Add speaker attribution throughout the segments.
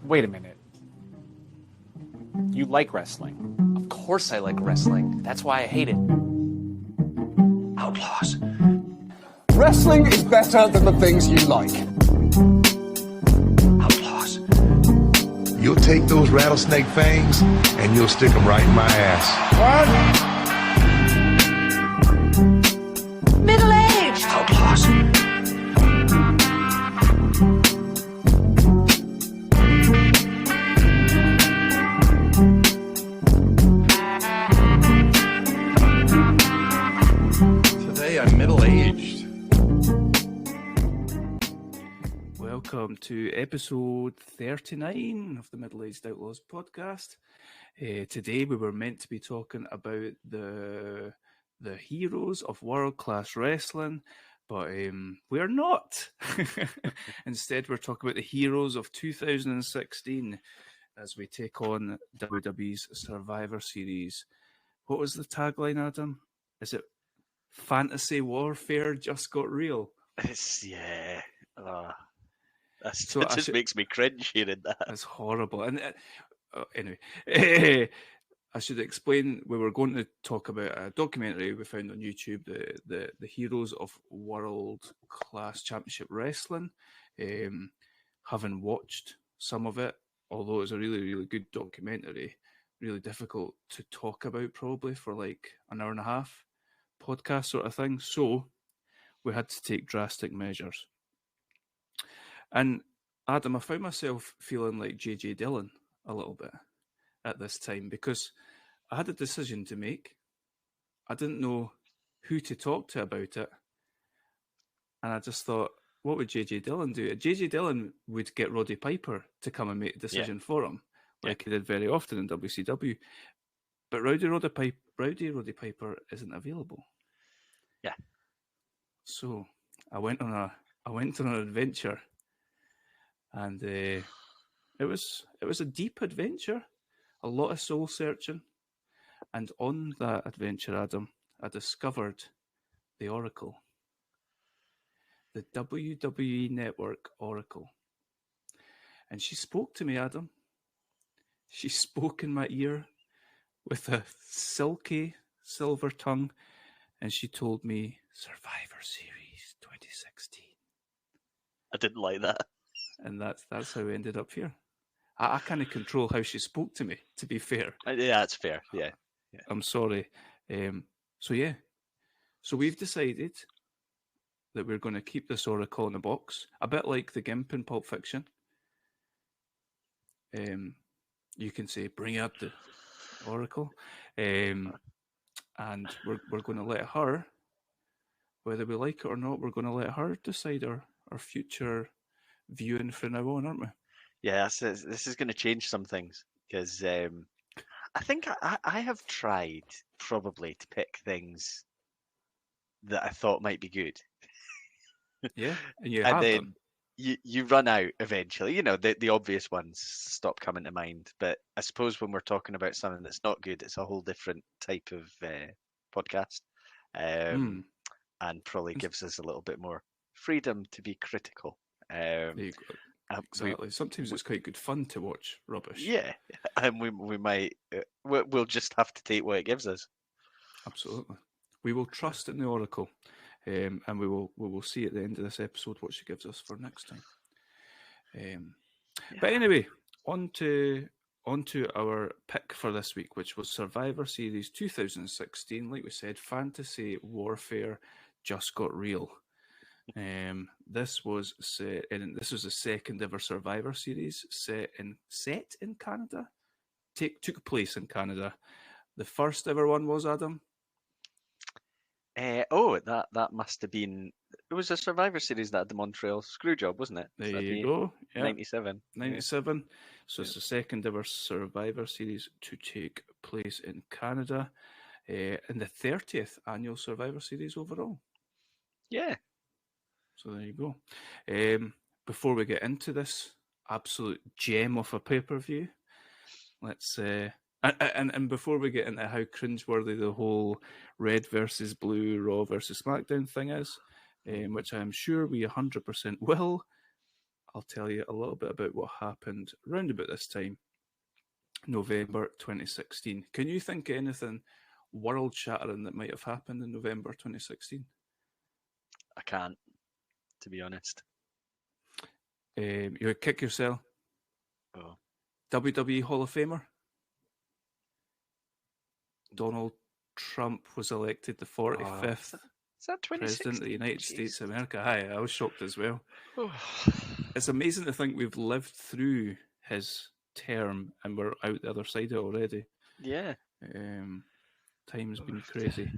Speaker 1: Wait a minute. You like wrestling?
Speaker 2: Of course I like wrestling. That's why I hate it.
Speaker 3: Outlaws.
Speaker 4: Wrestling is better than the things you like.
Speaker 3: Outlaws. You'll take those rattlesnake fangs and you'll stick them right in my ass.
Speaker 5: What? Middle-aged.
Speaker 3: Outlaws. Today I'm middle-aged.
Speaker 6: Welcome to episode 39 of the Middle-Aged Outlaws podcast. Today we were meant to be talking about the heroes of world-class wrestling, but we're not. Instead, we're talking about the heroes of 2016 as we take on WWE's Survivor Series. What was the tagline, Adam? Is it Fantasy Warfare Just Got Real?
Speaker 2: Yeah. That
Speaker 6: So
Speaker 2: just makes me cringe hearing that.
Speaker 6: That's horrible. And anyway, I should explain. We were going to talk about a documentary we found on YouTube, the Heroes of World Class Championship Wrestling. Having watched some of it, although it's a really, really good documentary, really difficult to talk about probably for like an hour and a half podcast sort of thing. So we had to take drastic measures. And Adam, I found myself feeling like J.J. Dillon a little bit at this time because I had a decision to make. I didn't know who to talk to about it. And I just thought, what would J.J. Dillon do? J.J. Dillon would get Roddy Piper to come and make a decision for him, like he did very often in WCW. But Roddy Roddy Piper isn't available.
Speaker 2: Yeah.
Speaker 6: So I went on an adventure. And it was a deep adventure, a lot of soul searching. And on that adventure, Adam, I discovered the Oracle, the WWE Network Oracle. And she spoke to me, Adam. She spoke in my ear with a silky silver tongue, and she told me Survivor Series 2016.
Speaker 2: I didn't like that.
Speaker 6: And that's how we ended up here. I can't control how she spoke to me, to be fair.
Speaker 2: Yeah, that's fair. Yeah.
Speaker 6: I'm sorry. So we've decided that we're going to keep this Oracle in a box, a bit like the Gimp in Pulp Fiction. You can say, bring out the Oracle. And we're going to let her, whether we like it or not, we're going to let her decide our future viewing from now on, aren't we?
Speaker 2: Yeah, this is going to change some things because I think I have tried probably to pick things that I thought might be good.
Speaker 6: Yeah, and you
Speaker 2: And
Speaker 6: have
Speaker 2: then
Speaker 6: them.
Speaker 2: you run out eventually. You know, the obvious ones stop coming to mind. But I suppose when we're talking about something that's not good, it's a whole different type of podcast, and probably gives us a little bit more freedom to be critical.
Speaker 6: There you go. Exactly. Sometimes it's quite good fun to watch rubbish.
Speaker 2: Yeah, and we might we'll just have to take what it gives us. Absolutely.
Speaker 6: We will trust in the Oracle, and we will see at the end of this episode what she gives us for next time. But anyway, on to our pick for this week, which was Survivor Series 2016. Like we said, Fantasy Warfare Just Got Real. This was the second ever Survivor Series set in Canada. Took place in Canada. The first ever one was, Adam?
Speaker 2: That must have been. It was a Survivor Series that had the Montreal Screwjob, wasn't it?
Speaker 6: There you go. Yeah.
Speaker 2: 97.
Speaker 6: 97. So it's the second ever Survivor Series to take place in Canada, and the 30th annual Survivor Series overall.
Speaker 2: Yeah.
Speaker 6: So there you go. Before we get into this absolute gem of a pay-per-view, let's and before we get into how cringeworthy the whole red versus blue, Raw versus Smackdown thing is, which I am sure we 100% will, I'll tell you a little bit about what happened round about this time, November 2016. Can you think of anything world-shattering that might have happened in November 2016?
Speaker 2: I can't, to be honest.
Speaker 6: You would kick yourself.
Speaker 2: Oh.
Speaker 6: WWE Hall of Famer. Donald Trump was elected the 45th
Speaker 2: Is that 2016?
Speaker 6: President of the United States of America. Hi, I was shocked as well.
Speaker 2: Oh.
Speaker 6: It's amazing to think we've lived through his term and we're out the other side of it already.
Speaker 2: Yeah.
Speaker 6: Time's been crazy.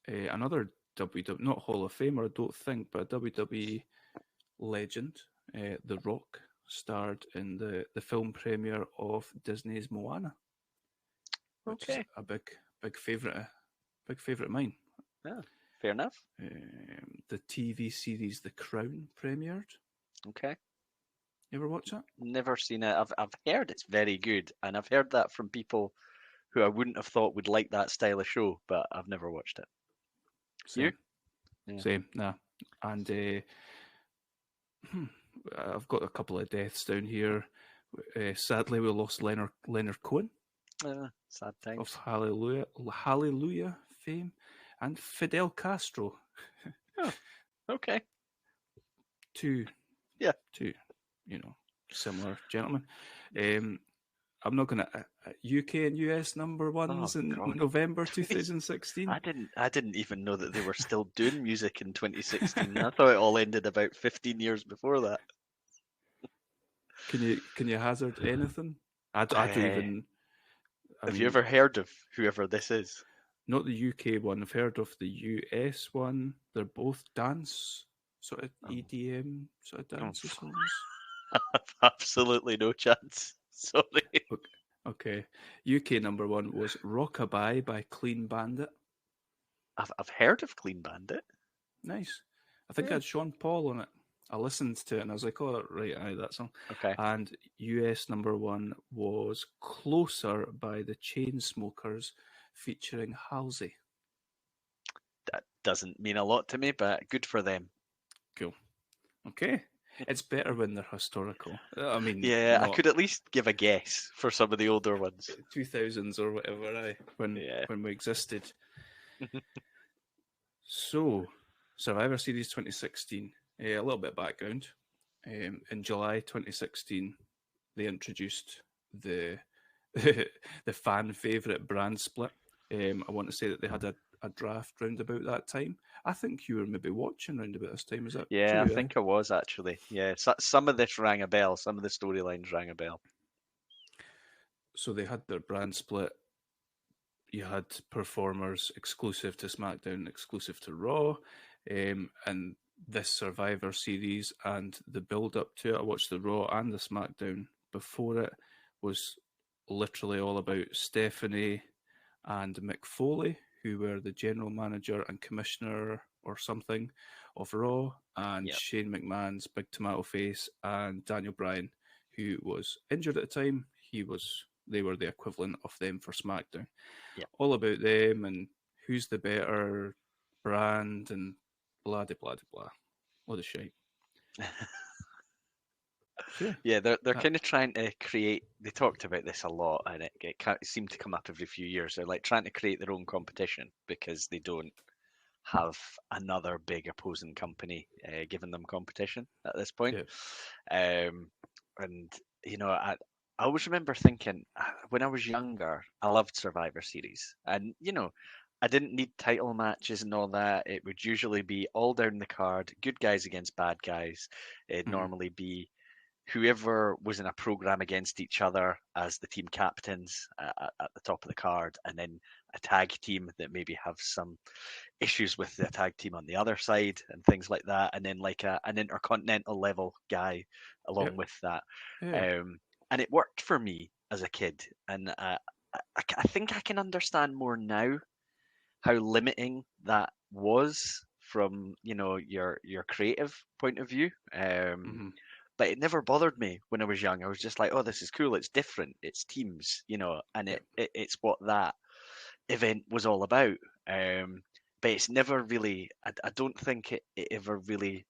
Speaker 6: Another WWE, not Hall of Famer, I don't think, but a WWE legend, The Rock, starred in the film premiere of Disney's Moana, which is a big favourite of mine.
Speaker 2: Yeah, fair enough.
Speaker 6: The TV series The Crown premiered.
Speaker 2: Okay.
Speaker 6: You ever watch that?
Speaker 2: Never seen it. I've heard it's very good, and I've heard that from people who I wouldn't have thought would like that style of show, but I've never watched it.
Speaker 6: Same.
Speaker 2: You? Yeah.
Speaker 6: Same, nah. And I've got a couple of deaths down here. Sadly, we lost Leonard Cohen
Speaker 2: Sad times.
Speaker 6: of Hallelujah fame, and Fidel Castro.
Speaker 2: Oh, okay.
Speaker 6: Two, similar gentlemen. I'm not going to UK and US number ones in November 2016.
Speaker 2: I didn't even know that they were still doing music in 2016. I thought it all ended about 15 years before that.
Speaker 6: Can you hazard anything? I don't even.
Speaker 2: Have you ever heard of whoever this is?
Speaker 6: Not the UK one. I've heard of the US one. They're both dance, sort of EDM sort of dance songs.
Speaker 2: I have absolutely no chance. Sorry.
Speaker 6: Okay. UK number one was Rockabye by Clean Bandit.
Speaker 2: I've heard of Clean Bandit.
Speaker 6: Nice. I think I had Sean Paul on it. I listened to it and I was like, oh, right, aye, that song.
Speaker 2: Okay.
Speaker 6: And US number one was Closer by the Chainsmokers featuring Halsey.
Speaker 2: That doesn't mean a lot to me, but good for them.
Speaker 6: Cool. Okay. It's better when they're historical. I mean,
Speaker 2: yeah, I could at least give a guess for some of the older ones.
Speaker 6: 2000s or whatever, when we existed. So, Survivor Series 2016. A little bit of background. In July 2016, they introduced the fan favourite brand split. I want to say that they had a draft round about that time. I think you were maybe watching round about this time. Is that
Speaker 2: Yeah,
Speaker 6: true,
Speaker 2: I think I was actually. Yeah, some of this rang a bell. Some of the storylines rang a bell.
Speaker 6: So they had their brand split. You had performers exclusive to SmackDown, exclusive to Raw, and this Survivor Series and the build-up to it. I watched the Raw and the SmackDown before it. Was literally all about Stephanie and Mick Foley, who were the general manager and commissioner or something of Raw, and Shane McMahon's big tomato face, and Daniel Bryan, who was injured at the time. They were the equivalent of them for SmackDown.
Speaker 2: Yep.
Speaker 6: All about them and who's the better brand and blah de blah de blah. What a shite. Sure.
Speaker 2: Yeah, they're kind of trying to create. They talked about this a lot, and it seemed to come up every few years. They're like trying to create their own competition because they don't have another big opposing company giving them competition at this point. Yeah. And I always remember thinking when I was younger, I loved Survivor Series, and I didn't need title matches and all that. It would usually be all down the card, good guys against bad guys. It'd normally be whoever was in a program against each other as the team captains at the top of the card, and then a tag team that maybe have some issues with the tag team on the other side and things like that, and then like an intercontinental level guy along with that. And it worked for me as a kid, and I think I can understand more now how limiting that was from your creative point of view. But it never bothered me when I was young. I was just like, oh, this is cool. It's different. It's teams, and it's what that event was all about. But it's never really, I don't think it ever really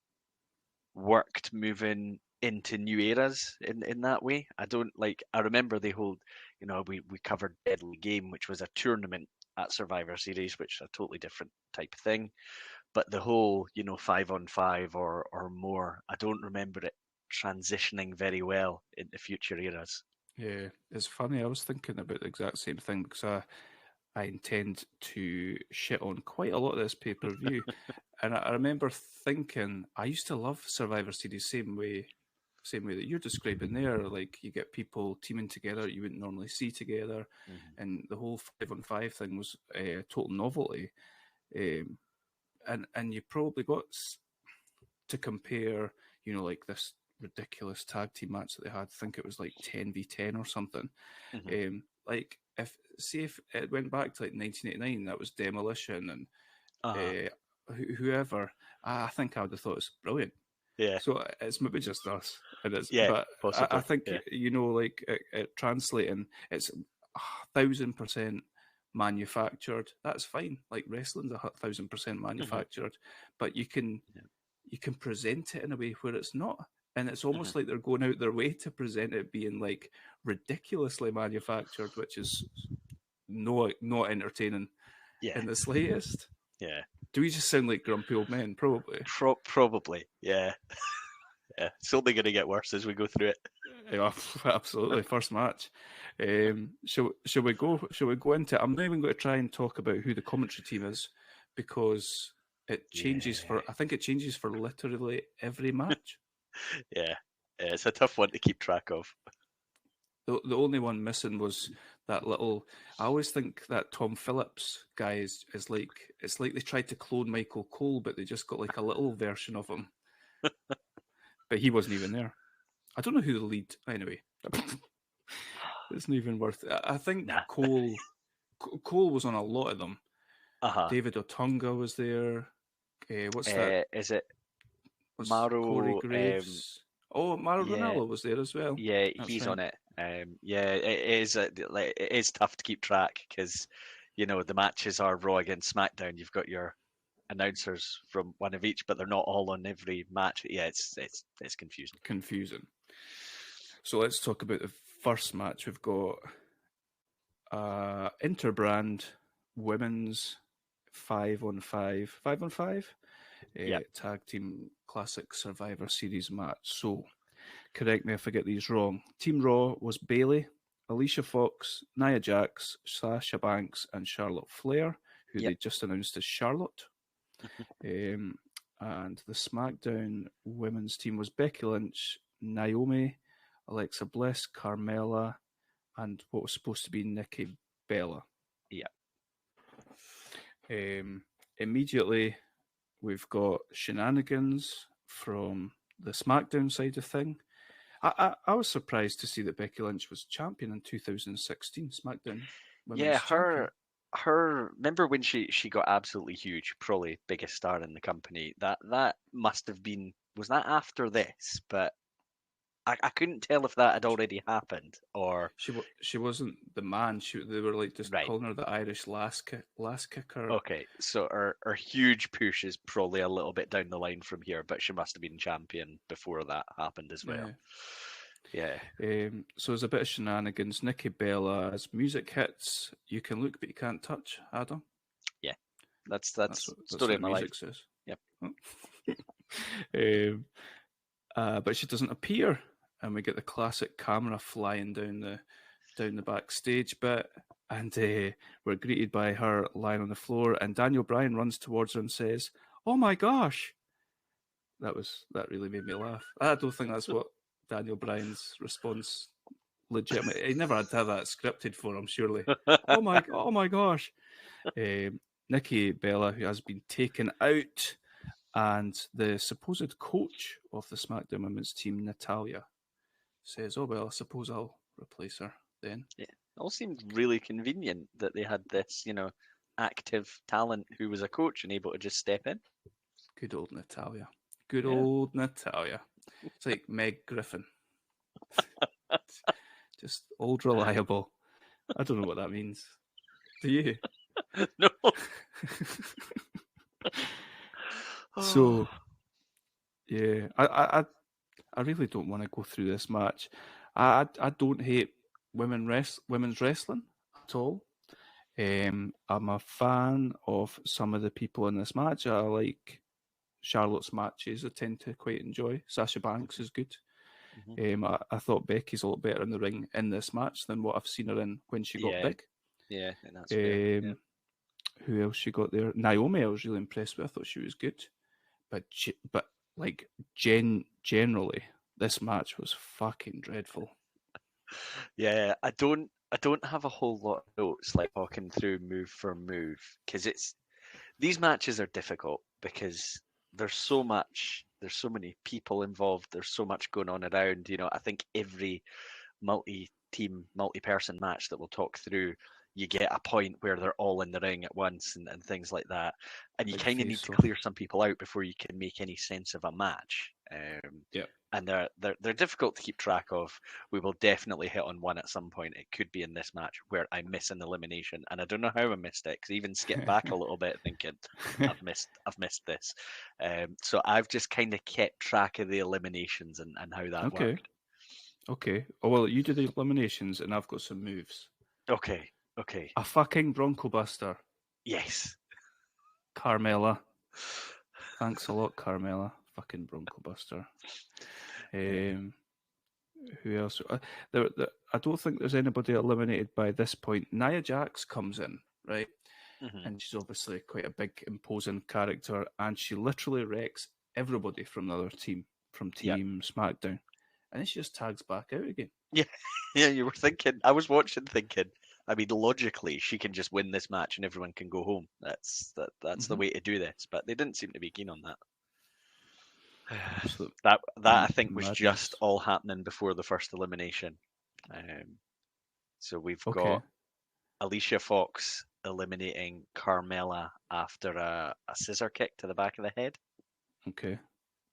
Speaker 2: worked moving into new eras in that way. I don't like. I remember the whole, we covered Deadly Game, which was a tournament at Survivor Series, which is a totally different type of thing. But the whole, 5-on-5 or more, I don't remember it transitioning very well into future eras.
Speaker 6: Yeah, it's funny. I was thinking about the exact same thing because I intend to shit on quite a lot of this pay-per-view. And I remember thinking, I used to love Survivor Series same way that you're describing there. Like, you get people teaming together you wouldn't normally see together.
Speaker 2: Mm-hmm.
Speaker 6: And the whole 5-on-5 thing was a total novelty. And you probably got to compare, like this ridiculous tag team match that they had. I think it was like 10v10 or something.
Speaker 2: Mm-hmm.
Speaker 6: Like, if it went back to like 1989, that was Demolition and whoever, I think I would have thought it's brilliant.
Speaker 2: Yeah.
Speaker 6: So it's maybe just us, and it's but
Speaker 2: possibly.
Speaker 6: I think like it translating, it's 1,000% manufactured. That's fine. Like, wrestling's 1,000% manufactured, but you can present it in a way where it's not. And it's almost like they're going out their way to present it being like ridiculously manufactured, which is not entertaining in the slightest.
Speaker 2: Yeah.
Speaker 6: Do we just sound like grumpy old men? Probably.
Speaker 2: Probably. Yeah. Yeah. It's only going to get worse as we go through it.
Speaker 6: Yeah, absolutely. First match. Shall we go into? I'm not even going to try and talk about who the commentary team is because it changes I think it changes for literally every match.
Speaker 2: Yeah, it's a tough one to keep track of.
Speaker 6: The only one missing was that little. I always think that Tom Phillips guy is like, it's like they tried to clone Michael Cole, but they just got like a little version of him. But he wasn't even there. I don't know who the lead. Anyway, it's not even worth it. I think Cole was on a lot of them. David Otunga was there. What's that?
Speaker 2: Is it Mauro?
Speaker 6: Corey Graves. Mauro Ranallo was there as well.
Speaker 2: Yeah, he's on it. It is tough to keep track because the matches are Raw against SmackDown. You've got your announcers from one of each, but they're not all on every match. Yeah, it's confusing.
Speaker 6: Confusing. So let's talk about the first match. We've got Interbrand Women's 5-on-5 tag team classic Survivor Series match. So, correct me if I get these wrong. Team Raw was Bayley, Alicia Fox, Nia Jax, Sasha Banks, and Charlotte Flair, who they just announced as Charlotte. And the SmackDown women's team was Becky Lynch, Naomi, Alexa Bliss, Carmella, and what was supposed to be Nikki Bella.
Speaker 2: Yeah.
Speaker 6: Immediately, we've got shenanigans from the SmackDown side of thing. I was surprised to see that Becky Lynch was champion in 2016 SmackDown.
Speaker 2: Her. Remember when she got absolutely huge, probably biggest star in the company. That must have been, was that after this? But I couldn't tell if that had already happened or
Speaker 6: she wasn't the man. They were like just calling her the Irish last kicker.
Speaker 2: Okay, so her huge push is probably a little bit down the line from here, but she must have been champion before that happened as well. Yeah.
Speaker 6: So there's a bit of shenanigans. Nikki Bella, as music hits, you can look but you can't touch. Adam.
Speaker 2: Yeah, that's story of my life.
Speaker 6: Says.
Speaker 2: Yep.
Speaker 6: But she doesn't appear, and we get the classic camera flying down the backstage bit, and we're greeted by her lying on the floor, and Daniel Bryan runs towards her and says, "Oh my gosh!" That really made me laugh. I don't think that's what Daniel Bryan's response legitimate. He never had to have that scripted for him, surely. Oh my gosh! Nikki Bella, who has been taken out. And the supposed coach of the SmackDown Women's team, Natalya, says, "Oh, well, I suppose I'll replace her then."
Speaker 2: Yeah. It all seemed really convenient that they had this, active talent who was a coach and able to just step in.
Speaker 6: Good old Natalya. Old Natalya. It's like Meg Griffin. Just old reliable. I don't know what that means. Do you?
Speaker 2: No.
Speaker 6: So, Yeah, I really don't want to go through this match. I don't hate women's wrestling at all. I'm a fan of some of the people in this match. I like Charlotte's matches. I tend to quite enjoy. Sasha Banks is good. I thought Becky's a lot better in the ring in this match than what I've seen her in when she got big.
Speaker 2: Yeah, and that's fair. Yeah.
Speaker 6: Who else she got there? Naomi, I was really impressed with. I thought she was good, but like generally, this match was fucking dreadful.
Speaker 2: Yeah, I don't have a whole lot of notes like talking through move for move because these matches are difficult because there's so many people involved. There's so much going on around. I think every multi-team, multi-person match that we'll talk through, you get a point where they're all in the ring at once and things like that. And you kind of need to clear some people out before you can make any sense of a match. And they're difficult to keep track of. We will definitely hit on one at some point. It could be in this match where I miss an elimination, and I don't know how I missed it because I even skipped back a little bit thinking I've missed this. So I've just kind of kept track of the eliminations and how that worked.
Speaker 6: Okay. Oh well, you do the eliminations, and I've got some moves.
Speaker 2: Okay.
Speaker 6: A fucking Bronco Buster.
Speaker 2: Yes.
Speaker 6: Carmella. Thanks a lot, Carmella. Fucking Bronco Buster. Who else? I don't think there's anybody eliminated by this point. Nia Jax comes in, right? And she's obviously quite a big, imposing character, and she literally wrecks everybody from the other team, from Team Smackdown. And then she just tags back out again.
Speaker 2: Yeah, you were thinking. I was watching thinking, I mean, logically, she can just win this match and everyone can go home. That's the way to do this. But they didn't seem to be keen on that. That I think was just all happening before the first elimination. So we've got Alicia Fox eliminating Carmella after a scissor kick to the back of the head.
Speaker 6: Okay.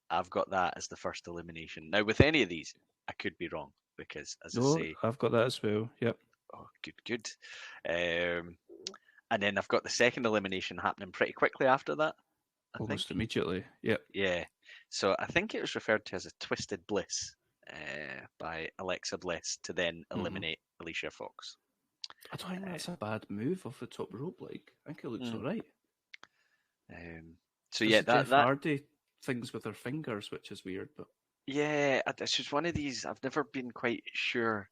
Speaker 2: I've got that as the first elimination. Now, with any of these, I could be wrong because, as I say,
Speaker 6: I've got that as well. Yep.
Speaker 2: Oh, good. And then I've got the second elimination happening pretty quickly after that.
Speaker 6: Almost immediately. Yep.
Speaker 2: Yeah. So I think it was referred to as a Twisted Bliss by Alexa Bliss to then eliminate Alicia Fox.
Speaker 6: I don't think that's a bad move off the top rope. Like, I think it looks all right.
Speaker 2: So yeah, that
Speaker 6: Hardy things with her fingers, which is weird, but
Speaker 2: yeah, it's just one of these. I've never been quite sure.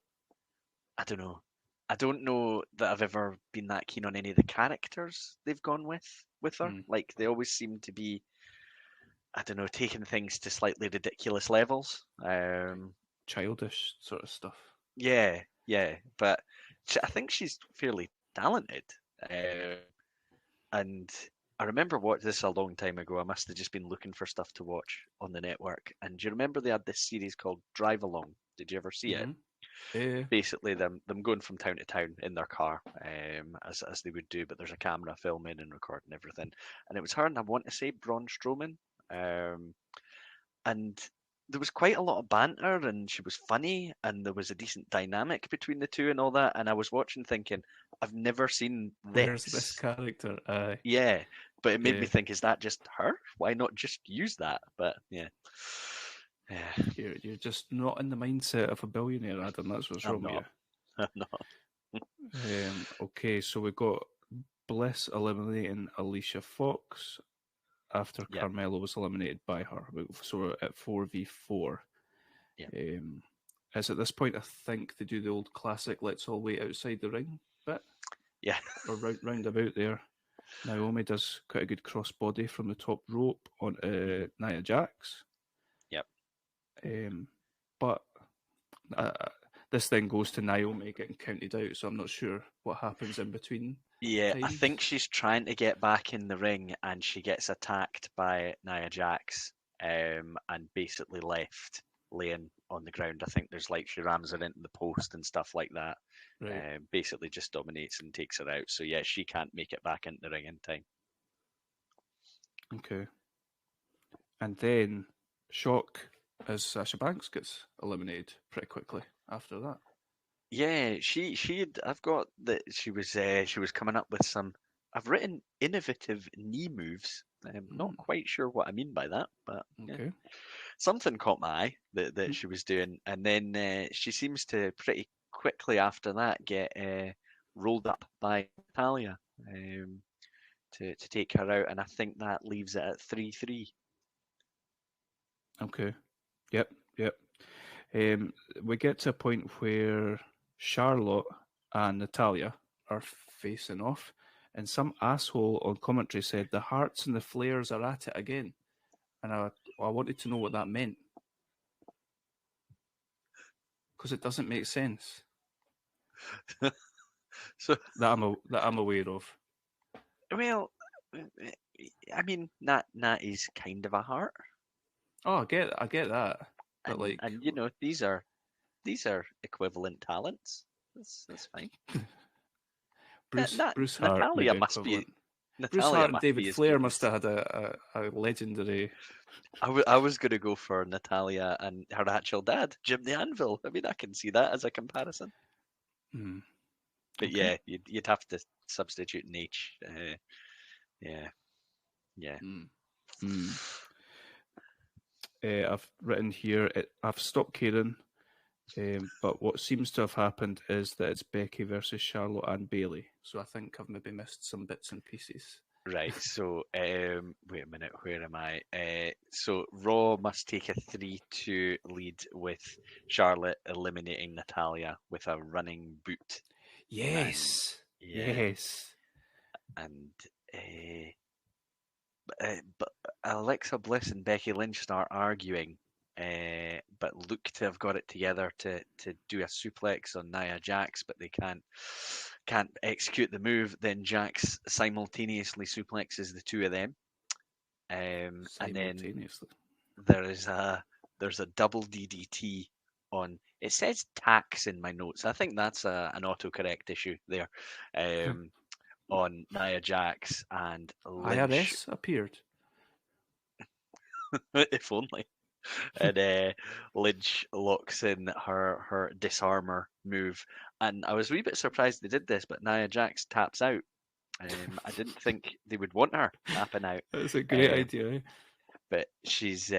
Speaker 2: I don't know. I don't know that I've ever been that keen on any of the characters they've gone with her. Like, they always seem to be, I don't know, taking things to slightly ridiculous levels.
Speaker 6: Childish sort of stuff.
Speaker 2: Yeah. But I think she's fairly talented. And I remember watching this a long time ago. I must have just been looking for stuff to watch on the network. And do you remember they had this series called Drive Along? Did you ever see it?
Speaker 6: Yeah.
Speaker 2: Basically, them going from town to town in their car, as they would do, but there's a camera filming and recording everything. And it was her and I want to say Braun Strowman. And there was quite a lot of banter, and she was funny, and there was a decent dynamic between the two and all that. And I was watching thinking, I've never seen this.
Speaker 6: Where's this character?
Speaker 2: Yeah, but it made me think, is that just her? Why not just use that? But yeah.
Speaker 6: You're just not in the mindset of a billionaire, Adam. That's what's wrong with you.
Speaker 2: No.
Speaker 6: Okay, so we got Bliss eliminating Alicia Fox after Carmella was eliminated by her. So we're at 4v4.
Speaker 2: Yeah.
Speaker 6: As at this point, I think they do the old classic "let's all wait outside the ring" bit.
Speaker 2: Yeah.
Speaker 6: Or round about there. Naomi does quite a good crossbody from the top rope on Nia Jax.
Speaker 2: Yep.
Speaker 6: But this then goes to Naomi getting counted out, so I'm not sure what happens in between.
Speaker 2: Yeah,
Speaker 6: times.
Speaker 2: I think she's trying to get back in the ring and she gets attacked by Nia Jax and basically left laying on the ground. I think there's she rams her into the post and stuff like that.
Speaker 6: Right.
Speaker 2: Basically just dominates and takes her out. So yeah, she can't make it back into the ring in time.
Speaker 6: Okay. And then shock as Sasha Banks gets eliminated pretty quickly after that.
Speaker 2: Yeah, I've got that she was coming up with some. I've written innovative knee moves Not quite sure what I mean by that, but yeah.
Speaker 6: Okay.
Speaker 2: Something caught my eye that she was doing, and then she seems to pretty quickly after that get rolled up by Natalia to take her out, and I think that leaves it at 3-3.
Speaker 6: Okay. Yep. We get to a point where Charlotte and Natalia are facing off, and some asshole on commentary said the Hearts and the Flares are at it again, and I wanted to know what that meant because it doesn't make sense
Speaker 2: So,
Speaker 6: that I'm aware of.
Speaker 2: well, I mean, Nat is kind of a heart,
Speaker 6: Oh, I get that, but
Speaker 2: and,
Speaker 6: like,
Speaker 2: and these are equivalent talents. That's fine.
Speaker 6: Bruce Hart,
Speaker 2: Natalia
Speaker 6: maybe
Speaker 2: must be.
Speaker 6: equivalent. Bruce
Speaker 2: Natalia
Speaker 6: Hart and
Speaker 2: must
Speaker 6: David
Speaker 2: be as
Speaker 6: Flair
Speaker 2: good
Speaker 6: must
Speaker 2: as-
Speaker 6: have had a legendary.
Speaker 2: I was going to go for Natalia and her actual dad, Jim the Anvil. I mean, I can see that as a comparison.
Speaker 6: Hmm.
Speaker 2: But
Speaker 6: Okay.
Speaker 2: yeah, you'd have to substitute an H. Yeah.
Speaker 6: Hmm. I've written here, I've stopped caring, but what seems to have happened is that it's Becky versus Charlotte and Bailey. So I think I've maybe missed some bits and pieces.
Speaker 2: Right. So, wait a minute. Where am I? So Raw must take a 3-2 lead with Charlotte eliminating Natalia with a running boot.
Speaker 6: Yes.
Speaker 2: Yeah.
Speaker 6: Yes.
Speaker 2: And but Alexa Bliss and Becky Lynch start arguing, but look to have got it together to do a suplex on Nia Jax, but they can't execute the move. Then Jax simultaneously suplexes the two of them, and then
Speaker 6: Simultaneously.
Speaker 2: there's a double DDT on. It says tax in my notes. I think that's an autocorrect issue there. On Nia Jax and Lynch.
Speaker 6: IRS appeared.
Speaker 2: If only. And Lynch locks in her disarmor move, and I was a wee bit surprised they did this, but Nia Jax taps out. I didn't think they would want her tapping out,
Speaker 6: That's a great idea. Eh?
Speaker 2: but she's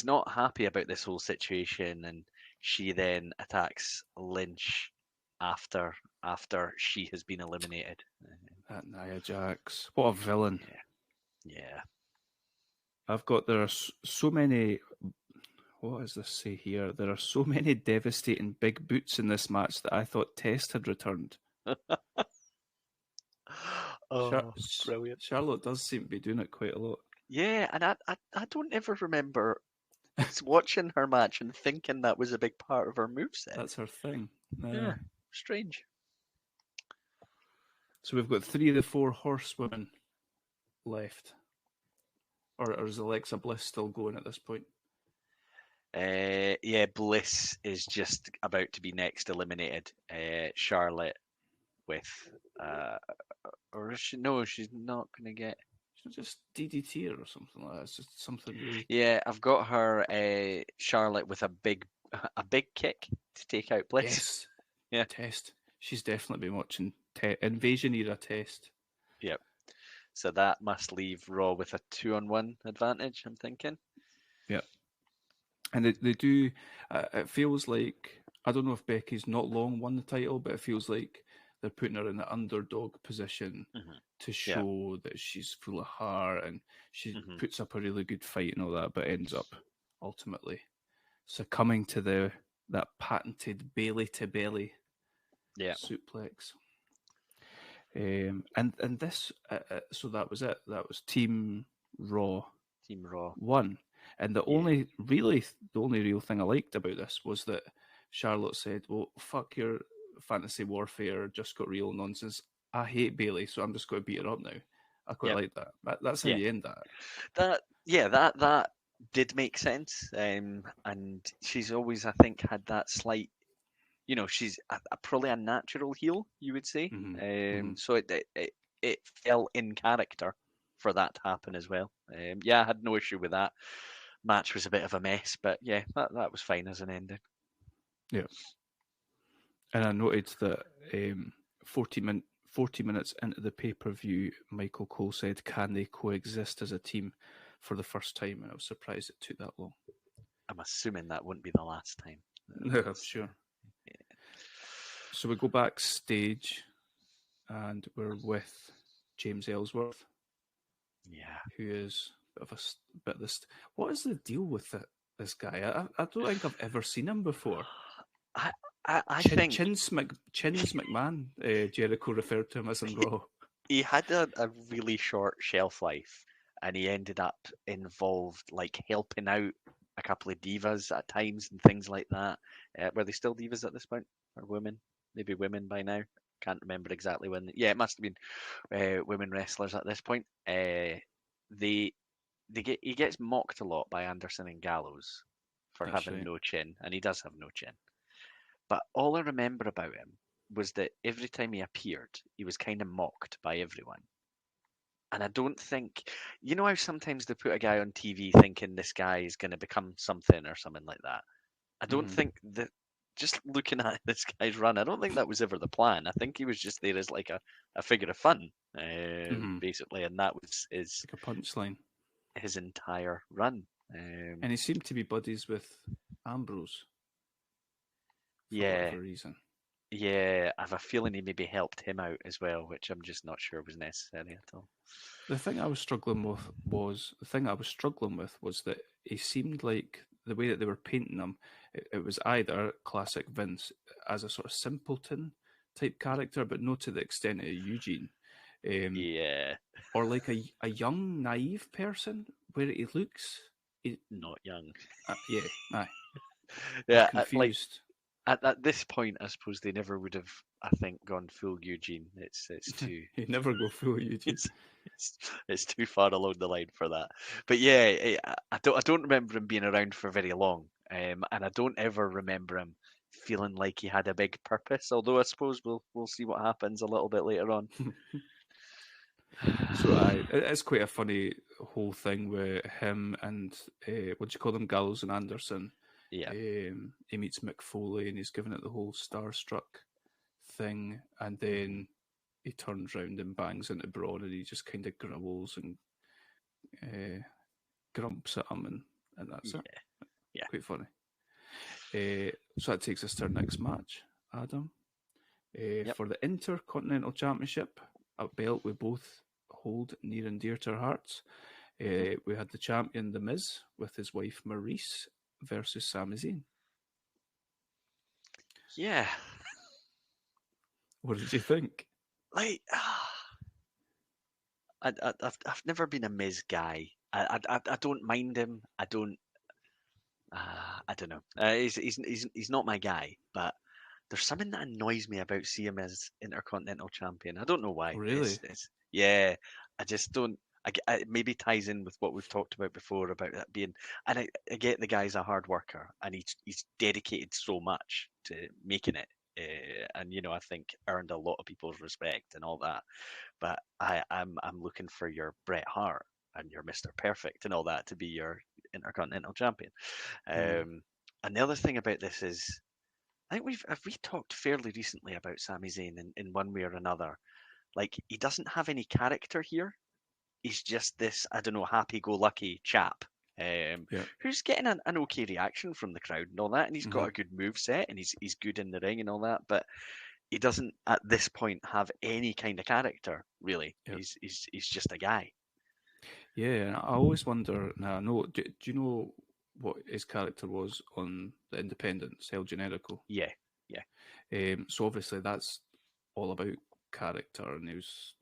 Speaker 2: not happy about this whole situation, and she then attacks Lynch after she has been eliminated.
Speaker 6: That Nia Jax. What a villain.
Speaker 2: Yeah.
Speaker 6: I've got, there are so many, what does this say here? There are so many devastating big boots in this match that I thought Test had returned.
Speaker 2: Oh, brilliant.
Speaker 6: Charlotte does seem to be doing it quite a lot.
Speaker 2: Yeah, and I don't ever remember watching her match and thinking that was a big part of her moveset.
Speaker 6: That's her thing.
Speaker 2: Yeah, strange.
Speaker 6: So we've got 3 of the 4 horsewomen left. Or is Alexa Bliss still going at this point?
Speaker 2: Yeah, Bliss is just about to be next eliminated. Charlotte with or is she? No, she's not going to get.
Speaker 6: She'll just DDT her or something like that. It's just something really.
Speaker 2: Yeah, I've got her Charlotte with a big kick to take out Bliss.
Speaker 6: Yes.
Speaker 2: Yeah.
Speaker 6: Test. She's definitely been watching Invasion era Test.
Speaker 2: Yep. So that must leave Raw with a 2-on-1 advantage, I'm thinking.
Speaker 6: Yeah. And they do, it feels like, I don't know if Becky's not long won the title, but it feels like they're putting her in the underdog position to show that she's full of heart, and she puts up a really good fight and all that, but ends up ultimately succumbing to that patented Bailey to belly suplex. And this, so that was it. That was Team Raw.
Speaker 2: Team Raw
Speaker 6: won. And the only real thing I liked about this was that Charlotte said, "Well, fuck your fantasy warfare, just got real nonsense. I hate Bailey, so I'm just going to beat her up now." I quite like that. That's how you end that.
Speaker 2: That did make sense. And she's always, I think, had that slight. She's probably a natural heel, you would say. So it fell in character for that to happen as well. I had no issue with that. Match was a bit of a mess, but yeah, that was fine as an ending.
Speaker 6: Yeah. And I noted that 40 40 minutes into the pay-per-view, Michael Cole said, "Can they coexist as a team for the first time?" And I was surprised it took that long.
Speaker 2: I'm assuming that wouldn't be the last time.
Speaker 6: No, I'm sure.
Speaker 2: Yeah.
Speaker 6: So we go backstage, and we're with James Ellsworth,
Speaker 2: Yeah.
Speaker 6: who is a bit of this. What is the deal with this guy? I don't think I've ever seen him before.
Speaker 2: I think
Speaker 6: Chins McMahon, Jericho referred to him as on Raw.
Speaker 2: he had a really short shelf life, and he ended up involved, like helping out a couple of divas at times and things like that. Were they still divas at this point, or women? Maybe women by now. Can't remember exactly when. Yeah, it must have been women wrestlers at this point. He gets mocked a lot by Anderson and Gallows for
Speaker 6: That's
Speaker 2: having
Speaker 6: right.
Speaker 2: no chin, and he does have no chin. But all I remember about him was that every time he appeared, he was kind of mocked by everyone. And I don't think, you know how sometimes they put a guy on TV thinking this guy is going to become something or something like that? I don't think that, just looking at this guy's run, I don't think that was ever the plan. I think he was just there as like a figure of fun, basically. And that was
Speaker 6: Like a punchline.
Speaker 2: his entire run.
Speaker 6: And he seemed to be buddies with Ambrose. For
Speaker 2: Yeah.
Speaker 6: whatever reason.
Speaker 2: Yeah, I have a feeling he maybe helped him out as well, which I'm just not sure was necessary at all.
Speaker 6: The thing I was struggling with was that he seemed like the way that they were painting him, it was either classic Vince as a sort of simpleton type character, but not to the extent of Eugene.
Speaker 2: Yeah,
Speaker 6: Or like a young, naive person where he looks.
Speaker 2: not young.
Speaker 6: Yeah, aye.
Speaker 2: Yeah,
Speaker 6: Confused.
Speaker 2: At this point, I suppose they never would have, I think, gone full Eugene. It's too.
Speaker 6: You never go full Eugene.
Speaker 2: It's too far along the line for that. But yeah, I don't remember him being around for very long, and I don't ever remember him feeling like he had a big purpose. Although I suppose we'll see what happens a little bit later on.
Speaker 6: So it's quite a funny whole thing with him and what do you call them, Gallows and Anderson.
Speaker 2: Yeah.
Speaker 6: He meets Mick Foley and he's giving it the whole starstruck thing, and then he turns round and bangs into Braun, and he just kind of grumbles and grumps at him, and that's it.
Speaker 2: Yeah.
Speaker 6: Quite funny. So that takes us to our next match, Adam. For the Intercontinental Championship, a belt we both hold near and dear to our hearts. We had the champion, The Miz, with his wife, Maurice, versus Sami Zayn.
Speaker 2: Yeah.
Speaker 6: What did you think?
Speaker 2: Like, I've never been a Miz guy. I don't mind him. I don't know. He's not my guy, but there's something that annoys me about seeing him as Intercontinental Champion. I don't know why.
Speaker 6: Really?
Speaker 2: Yeah, I just don't. It maybe ties in with what we've talked about before about that being. And I get the guy's a hard worker and he's dedicated so much to making it, and I think earned a lot of people's respect and all that. But I'm looking for your Bret Hart and your Mr. Perfect and all that to be your Intercontinental Champion. And the other thing about this is, I think we talked fairly recently about Sami Zayn in one way or another. Like, he doesn't have any character here. He's just this, I don't know, happy-go-lucky chap who's getting an okay reaction from the crowd and all that, and he's got a good move set, and he's good in the ring and all that, but he doesn't at this point have any kind of character, really. Yep. He's just a guy.
Speaker 6: Yeah, and I always wonder. Now, do you know what his character was on the Independence, El Generico?
Speaker 2: Yeah.
Speaker 6: So obviously that's all about character, and he was,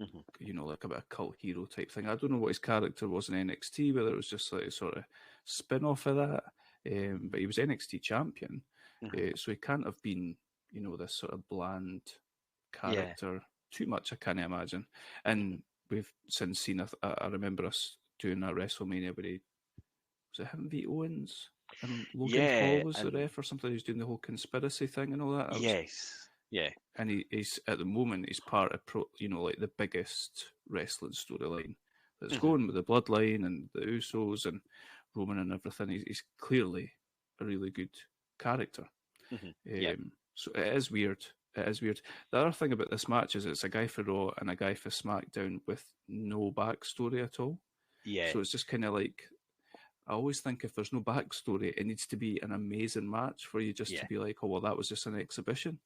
Speaker 6: like a bit of cult hero type thing. I don't know what his character was in NXT, whether it was just like a sort of spin off of that. But he was NXT champion, so he can't have been, this sort of bland character too much. I can't imagine. And we've since seen. I remember us doing a WrestleMania where was it him v Owens and Logan Paul was the ref or something. He was doing the whole conspiracy thing and all that.
Speaker 2: Yeah.
Speaker 6: And he's at the moment he's part of like the biggest wrestling storyline that's going with the Bloodline and the Usos and Roman and everything. He's clearly a really good character. So it is weird It is weird. The other thing about this match is it's a guy for Raw and a guy for SmackDown with no backstory at all.
Speaker 2: Yeah.
Speaker 6: So it's just kind of like, I always think if there's no backstory, it needs to be an amazing match for you just to be like, oh, well, that was just an exhibition.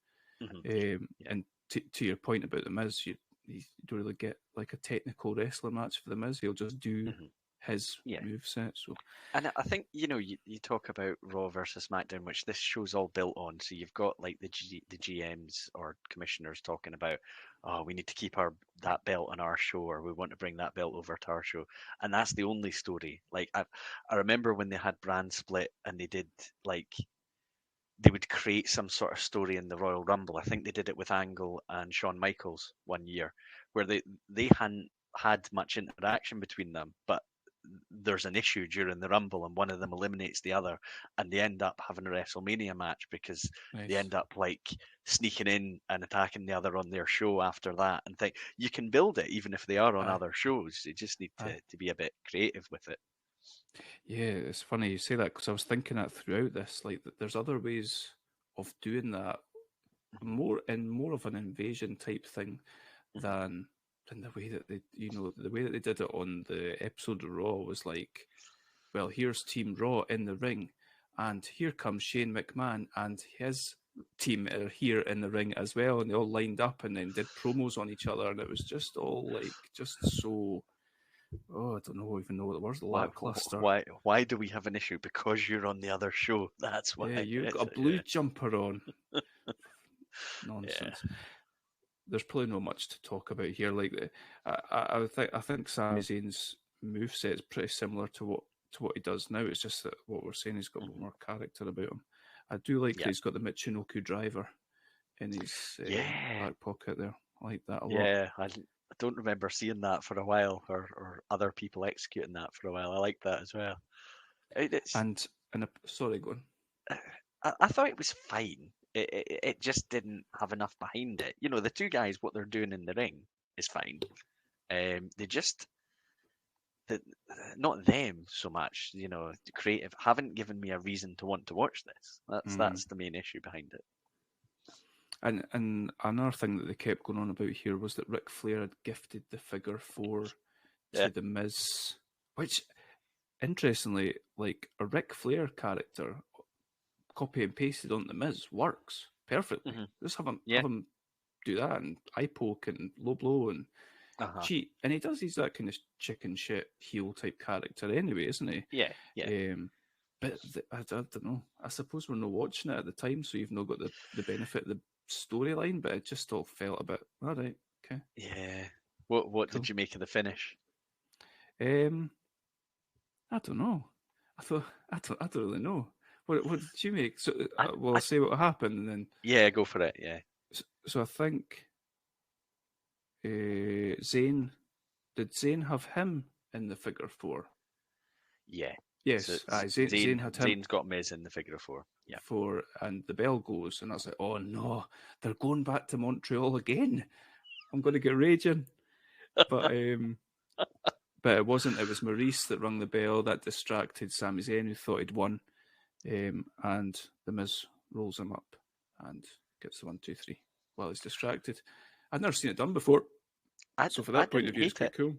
Speaker 6: And to your point about The Miz, you don't really get like a technical wrestling match for The Miz. He'll just do his moveset. So,
Speaker 2: and I think, you talk about Raw versus SmackDown, which this show's all built on. So you've got like the GMs or commissioners talking about, oh, we need to keep that belt on our show, or we want to bring that belt over to our show. And that's the only story. Like, I remember when they had brand split and they did like, they would create some sort of story in the Royal Rumble. I think they did it with Angle and Shawn Michaels one year, where they hadn't had much interaction between them, but there's an issue during the Rumble and one of them eliminates the other, and they end up having a WrestleMania match because they end up like sneaking in and attacking the other on their show after that. And think you can build it even if they are on other shows. You just need to be a bit creative with it.
Speaker 6: Yeah, it's funny you say that because I was thinking that throughout this, like there's other ways of doing that, more of an invasion type thing than the way that they, the way that they did it on the episode of Raw was like, well, here's Team Raw in the ring, and here comes Shane McMahon and his team are here in the ring as well, and they all lined up and then did promos on each other, and it was just all like just so. Oh, I don't even know what the word's lackluster.
Speaker 2: Why do we have an issue? Because you're on the other show. That's why.
Speaker 6: Yeah, you've got a blue jumper on. Nonsense. Yeah. There's probably not much to talk about here. Like, I think Sami Zayn's moveset is pretty similar to what he does now. It's just that what we're saying, he's got more character about him. I do like that he's got the Michinoku driver in his back pocket there. I like that a lot.
Speaker 2: Yeah, I don't remember seeing that for a while, or other people executing that for a while. I like that as well.
Speaker 6: Sorry, go on.
Speaker 2: I thought it was fine. It just didn't have enough behind it. The two guys, what they're doing in the ring is fine. They just, not them so much. Creative haven't given me a reason to want to watch this. That's the main issue behind it.
Speaker 6: And another thing that they kept going on about here was that Ric Flair had gifted the figure 4 to The Miz, which, interestingly, like a Ric Flair character copy and pasted on The Miz works perfectly. Just have him do that and eye poke and low blow and cheat. And he's that kind of chicken shit heel type character anyway, isn't he?
Speaker 2: Yeah.
Speaker 6: But I don't know. I suppose we're not watching it at the time, so you've not got the benefit of the storyline, but it just all felt a bit, all right, okay.
Speaker 2: Yeah. What did you make of the finish?
Speaker 6: I don't know. I don't really know. What did you make? So I'll say what happened and then.
Speaker 2: Yeah, go for it. Yeah.
Speaker 6: So I think Zayn have him in the figure 4?
Speaker 2: Yeah.
Speaker 6: Yes,
Speaker 2: so
Speaker 6: Zayn had him.
Speaker 2: Zayn's got Miz in the figure 4. Yeah.
Speaker 6: 4, and the bell goes, and I was like, oh no, they're going back to Montreal again. I'm going to get raging. But it wasn't. It was Maurice that rung the bell. That distracted Sami Zayn, who thought he'd won. And the Miz rolls him up and gets the 1, 2, 3 while he's distracted. I'd never seen it done before. So for that point of view, it's quite cool.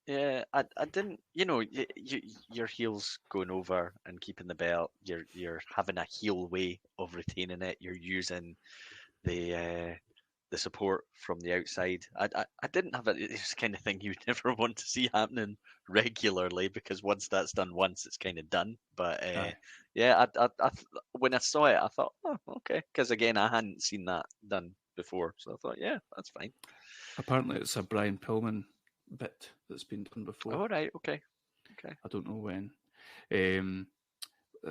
Speaker 2: Yeah, I didn't. Your heel's going over and keeping the belt. You're having a heel way of retaining it. You're using the support from the outside. I didn't have it. It's the kind of thing you'd never want to see happening regularly, because once that's done once, it's kind of done. But yeah, I when I saw it, I thought, oh, okay, because again, I hadn't seen that done before, so I thought, yeah, that's fine.
Speaker 6: Apparently, it's a Brian Pillman bit that's been done before.
Speaker 2: Oh, right, okay.
Speaker 6: I don't know when.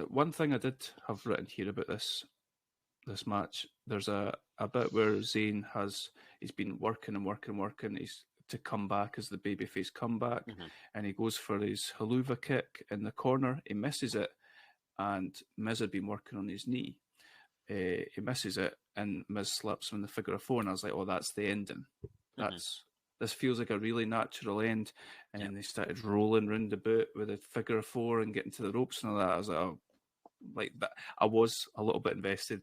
Speaker 6: One thing I did have written here about this match, there's a bit where Zayn he's been working. He's to come back as the babyface comeback, and he goes for his haluva kick in the corner. He misses it, and Miz had been working on his knee. He misses it, and Miz slaps him in the figure 4, and I was like, oh, that's the ending. This feels like a really natural end. And then they started rolling round the boot with a figure 4 and getting to the ropes and all that. I was like, oh, like that. I was a little bit invested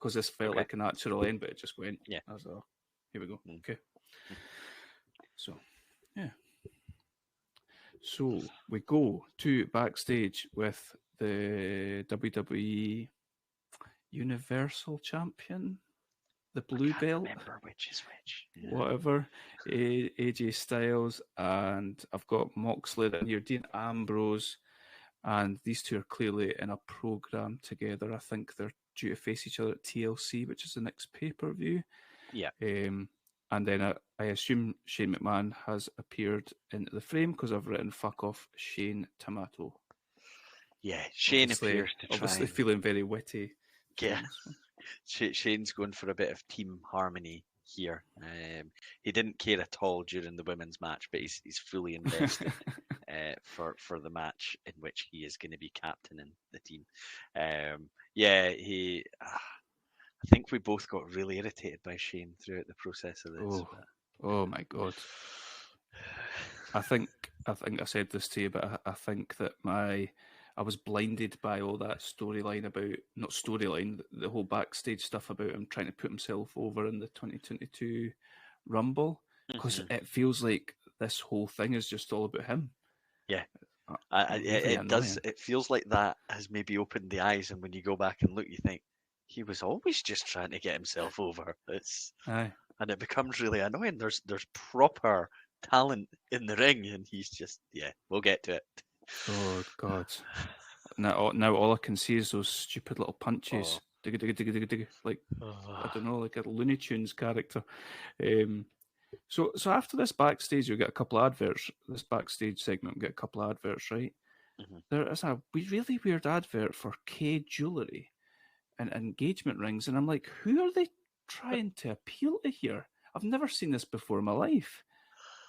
Speaker 6: because this felt
Speaker 2: Okay.
Speaker 6: like a natural end, but it just went.
Speaker 2: Yeah.
Speaker 6: As a, here we go.
Speaker 2: Mm.
Speaker 6: Okay. So, yeah. So we go to backstage with the WWE Universal Champion, the blue
Speaker 2: Can't
Speaker 6: belt,
Speaker 2: remember which is which. Yeah.
Speaker 6: whatever, AJ Styles, and I've got Moxley in here, Dean Ambrose, and these two are clearly in a program together. I think they're due to face each other at TLC, which is the next pay-per-view.
Speaker 2: Yeah.
Speaker 6: And then I assume Shane McMahon has appeared into the frame because I've written "fuck off Shane Tomato."
Speaker 2: Yeah, Shane
Speaker 6: Obviously-
Speaker 2: appears to try.
Speaker 6: Obviously
Speaker 2: and-
Speaker 6: feeling very witty.
Speaker 2: Yeah.
Speaker 6: on this one.
Speaker 2: Shane's going for a bit of team harmony here. He didn't care at all during the women's match, but he's fully invested for the match in which he is going to be captaining the team. I think we both got really irritated by Shane throughout the process of this.
Speaker 6: Oh my god! I think I said this to you, but I think that I was blinded by all that storyline about, not storyline, the whole backstage stuff about him trying to put himself over in the 2022 Rumble, because it feels like this whole thing is just all about him.
Speaker 2: Yeah.
Speaker 6: Really
Speaker 2: It does.
Speaker 6: annoying.
Speaker 2: It feels like that has maybe opened the eyes, and when you go back and look, you think he was always just trying to get himself over.
Speaker 6: Aye.
Speaker 2: And it becomes really annoying. There's proper talent in the ring, and he's just we'll get to it.
Speaker 6: Oh God! Now all I can see is those stupid little punches. Digga, digga, digga, digga, digga. Like I don't know, like a Looney Tunes character. So after this backstage, you get a couple of adverts. This backstage segment, we get a couple of adverts, right?
Speaker 2: Mhm.
Speaker 6: There is a really weird advert for K jewelry and engagement rings, and I'm like, who are they trying to appeal to here? I've never seen this before in my life.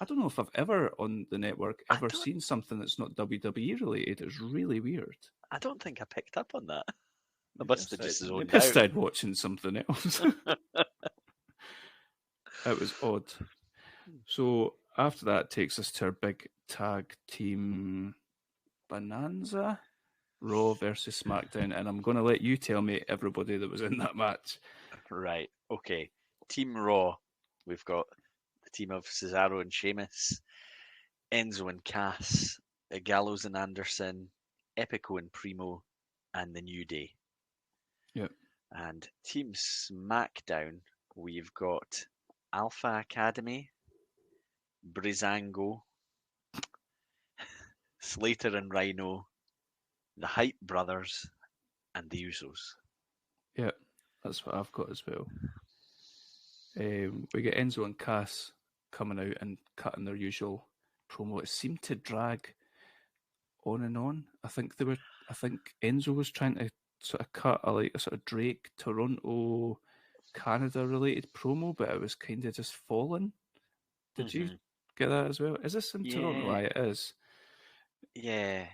Speaker 6: I don't know if I've ever on the network
Speaker 2: I
Speaker 6: ever
Speaker 2: don't-
Speaker 6: seen something that's not WWE related. It's really weird.
Speaker 2: I don't think I picked up on that. I must have just zoned
Speaker 6: Maybe I
Speaker 2: out.
Speaker 6: started watching something else. It was odd. So after that takes us to our big tag team bonanza, Raw versus SmackDown, and I'm going to let you tell me everybody that was in that match.
Speaker 2: Right. Okay. Team Raw. We've got the team of Cesaro and Sheamus, Enzo and Cass, Gallows and Anderson, Epico and Primo, and the New Day.
Speaker 6: Yep.
Speaker 2: And Team SmackDown, we've got Alpha Academy, Breezango, Slater and Rhino, the Hype Brothers, and the Usos.
Speaker 6: Yeah, that's what I've got as well. We get Enzo and Cass coming out and cutting their usual promo. It seemed to drag on and on. I think Enzo was trying to sort of cut a sort of Drake Toronto Canada related promo, but it was kind of just falling. Did you get that as well? Is this in Toronto? Aye, it is.
Speaker 2: Yeah.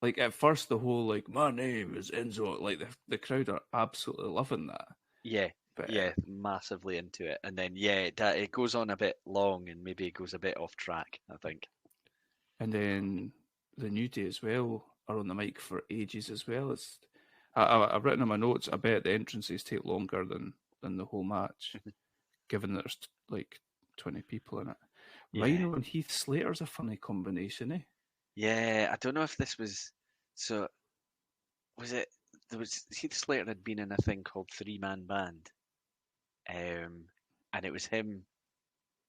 Speaker 6: Like at first, the whole like my name is Enzo. Like the crowd are absolutely loving that.
Speaker 2: Yeah.
Speaker 6: But,
Speaker 2: Yeah, massively into it. And then, it goes on a bit long and maybe it goes a bit off track, I think.
Speaker 6: And then the New Day as well are on the mic for ages as well. I've written in my notes, I bet the entrances take longer than the whole match, given that there's like 20 people in it.
Speaker 2: Yeah.
Speaker 6: Rhino and Heath Slater's a funny combination, eh?
Speaker 2: Yeah, I don't know if this was... So, was it... Heath Slater had been in a thing called Three Man Band. And it was him,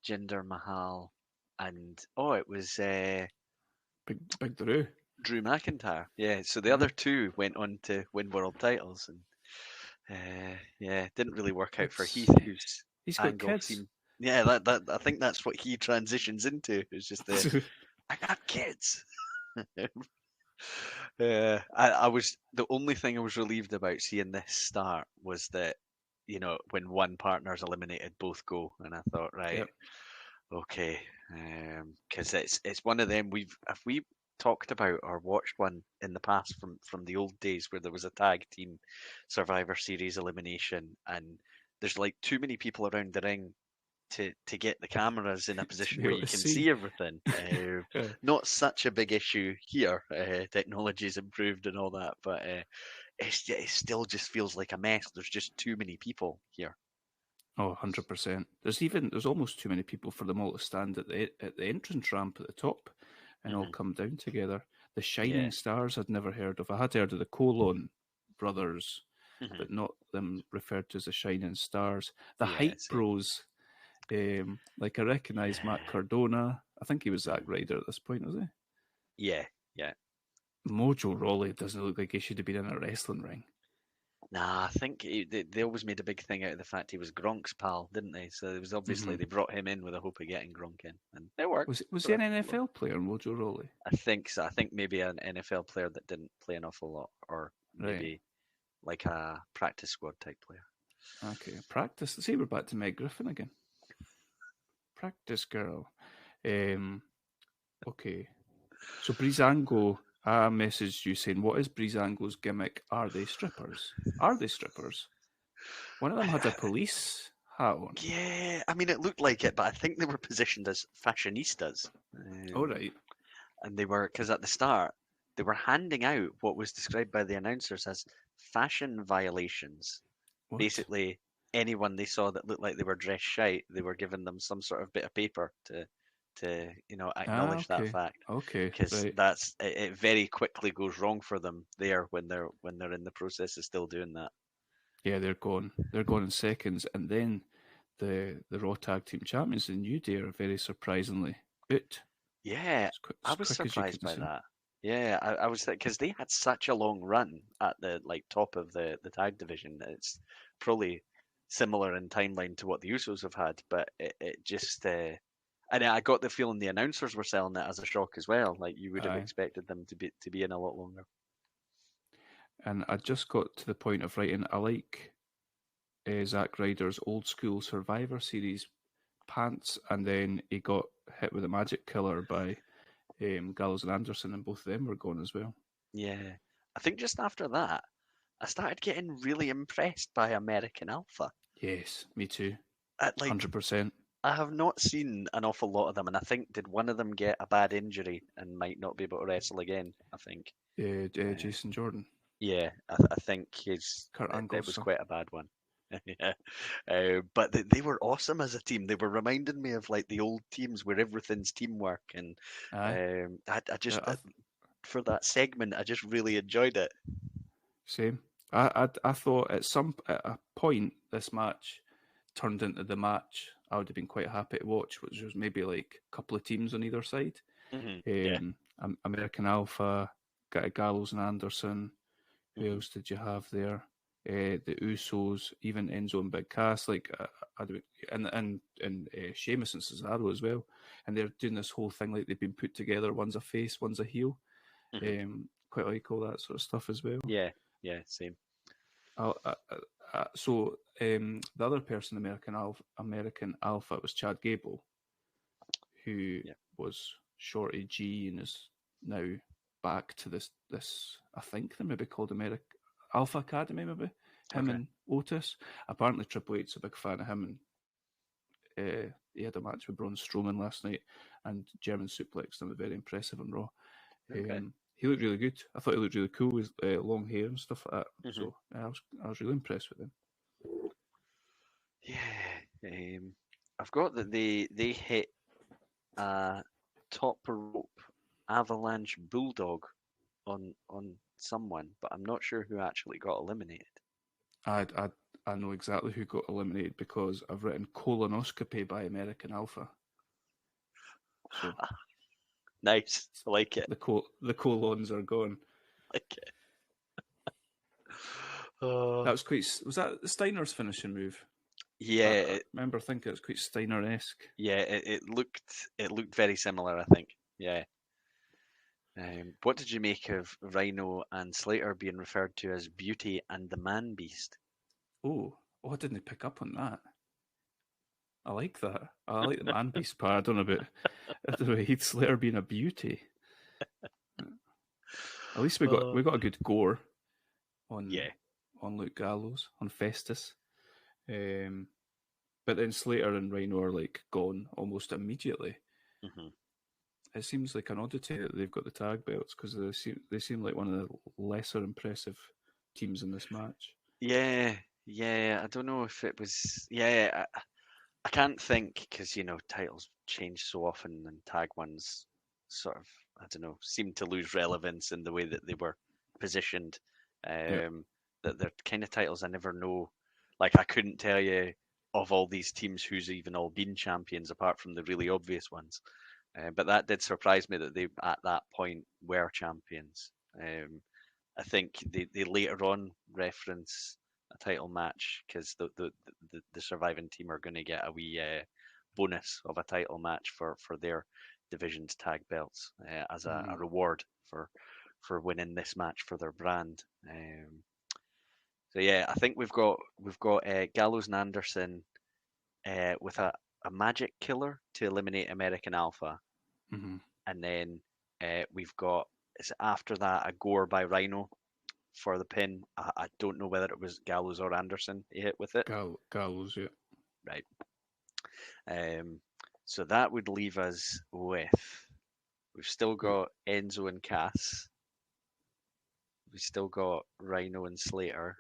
Speaker 2: Jinder Mahal, and... it was...
Speaker 6: Big Drew.
Speaker 2: Drew McIntyre. Yeah, so the other two went on to win world titles, and didn't really work out for Heath, whose
Speaker 6: He's got
Speaker 2: angle
Speaker 6: kids.
Speaker 2: seemed. Yeah, that I think that's what he transitions into. It's just I got kids. I was the only thing I was relieved about seeing this start was that when one partner's eliminated, both go, and I thought, right,
Speaker 6: Yep.
Speaker 2: okay, because it's one of them if we talked about or watched one in the past from the old days where there was a tag team Survivor Series elimination and there's like too many people around the ring to get the cameras in a position
Speaker 6: be
Speaker 2: where
Speaker 6: able
Speaker 2: you
Speaker 6: to
Speaker 2: can
Speaker 6: see.
Speaker 2: see everything.
Speaker 6: Yeah.
Speaker 2: Not such a big issue here. Technology's improved and all that, but it still just feels like a mess. There's just too many people here.
Speaker 6: Oh, 100%. There's almost too many people for them all to stand at the entrance ramp at the top and all come down together. The Shining Stars I'd never heard of. I had heard of the Colon brothers, but not them referred to as the Shining Stars. The Hype Bros, like I recognise Matt Cardona. I think he was Zack Ryder at this point, was he?
Speaker 2: Yeah.
Speaker 6: Mojo Rawley doesn't look like he should have been in a wrestling ring.
Speaker 2: Nah, I think they always made a big thing out of the fact he was Gronk's pal, didn't they? So it was obviously they brought him in with the hope of getting Gronk in, and it worked.
Speaker 6: Was he an NFL player, Mojo Rawley?
Speaker 2: I think so. I think maybe an NFL player that didn't play an awful lot, or maybe like a practice squad type player.
Speaker 6: Okay, practice. See, we're back to Meg Griffin again. Practice girl. Okay. So Breezango, I messaged you saying, what is Breezango's gimmick? Are they strippers? Are they strippers? One of them had a police hat on.
Speaker 2: Yeah, I mean, it looked like it, but I think they were positioned as fashionistas.
Speaker 6: All right.
Speaker 2: And they were, because at the start, they were handing out what was described by the announcers as fashion violations.
Speaker 6: What?
Speaker 2: Basically, anyone they saw that looked like they were dressed shite, they were giving them some sort of bit of paper to acknowledge that fact.
Speaker 6: Okay,
Speaker 2: because that's it. Very quickly goes wrong for them there when they're in the process of still doing that.
Speaker 6: Yeah, they're gone. They're gone in seconds, and then the Raw Tag Team Champions, the New Day, are very surprisingly out.
Speaker 2: Yeah, I was surprised by that. Yeah, I was, because they had such a long run at the top of the tag division. It's probably similar in timeline to what the Usos have had, but it just and I got the feeling the announcers were selling it as a shock as well. Like, you would have expected them to be in a lot longer.
Speaker 6: And I just got to the point of writing, I like Zack Ryder's old school Survivor Series pants, and then he got hit with a magic killer by Gallows and Anderson, and both of them were gone as well.
Speaker 2: Yeah, I think just after that, I started getting really impressed by American Alpha.
Speaker 6: Yes, me too. 100%.
Speaker 2: I have not seen an awful lot of them, and I think, did one of them get a bad injury and might not be able to wrestle again? I think.
Speaker 6: Jason Jordan.
Speaker 2: Yeah, I think it was quite a bad one. Yeah, but they were awesome as a team. They were reminding me of the old teams where everything's teamwork, and I just for that segment, I just really enjoyed it.
Speaker 6: Same. I thought at a point this match turned into the match I would have been quite happy to watch, which was maybe a couple of teams on either side. American Alpha, Gallows and Anderson. Who else did you have there? The Usos, even Enzo and Big Cass, and Sheamus and Cesaro as well. And they're doing this whole thing like they've been put together. One's a face, one's a heel. Quite like all that sort of stuff as well.
Speaker 2: Yeah, same.
Speaker 6: So the other person, American Alpha, was Chad Gable, who was Shorty G and is now back to this. I think they maybe called Alpha Academy, maybe him and Otis. Apparently, Triple H's a big fan of him, and he had a match with Braun Strowman last night, and German suplexed him. Very impressive on Raw. He looked really good. I thought he looked really cool with long hair and stuff like that. So I was really impressed with him.
Speaker 2: Yeah, I've got that they hit a top rope avalanche bulldog on someone, but I'm not sure who actually got eliminated.
Speaker 6: I know exactly who got eliminated because I've written colonoscopy by American Alpha. So,
Speaker 2: nice, I like it.
Speaker 6: The colons are gone.
Speaker 2: I like it.
Speaker 6: That was quite. Was that Steiner's finishing move?
Speaker 2: Yeah,
Speaker 6: I remember thinking it was quite Steiner-esque.
Speaker 2: Yeah, it looked very similar, I think. Yeah. What did you make of Rhino and Slater being referred to as Beauty and the Man Beast?
Speaker 6: Oh, I didn't pick up on that. I like that. I like the Man Beast part. I don't know about Heath Slater being a beauty. At least we got a good gore on Luke Gallows, on Festus. But then Slater and Rhino are gone almost immediately. It seems like an oddity that they've got the tag belts because they seem like one of the lesser impressive teams in this match.
Speaker 2: Yeah. I don't know if it was. Yeah, I can't think because titles change so often, and tag ones sort of, I don't know, seem to lose relevance in the way that they were positioned. That they're kind of titles I never know. Like, I couldn't tell you of all these teams who's even all been champions apart from the really obvious ones. But that did surprise me that they at that point were champions. I think they later on reference a title match because the surviving team are going to get a wee bonus of a title match for their division's tag belts as a reward for winning this match for their brand. So yeah, I think we've got Gallows and Anderson with a magic killer to eliminate American Alpha, and then we've got after that a gore by Rhino for the pin. I don't know whether it was Gallows or Anderson he hit with it.
Speaker 6: Gallows, yeah.
Speaker 2: Right. So that would leave us with, we've still got Enzo and Cass. We've still got Rhino and Slater,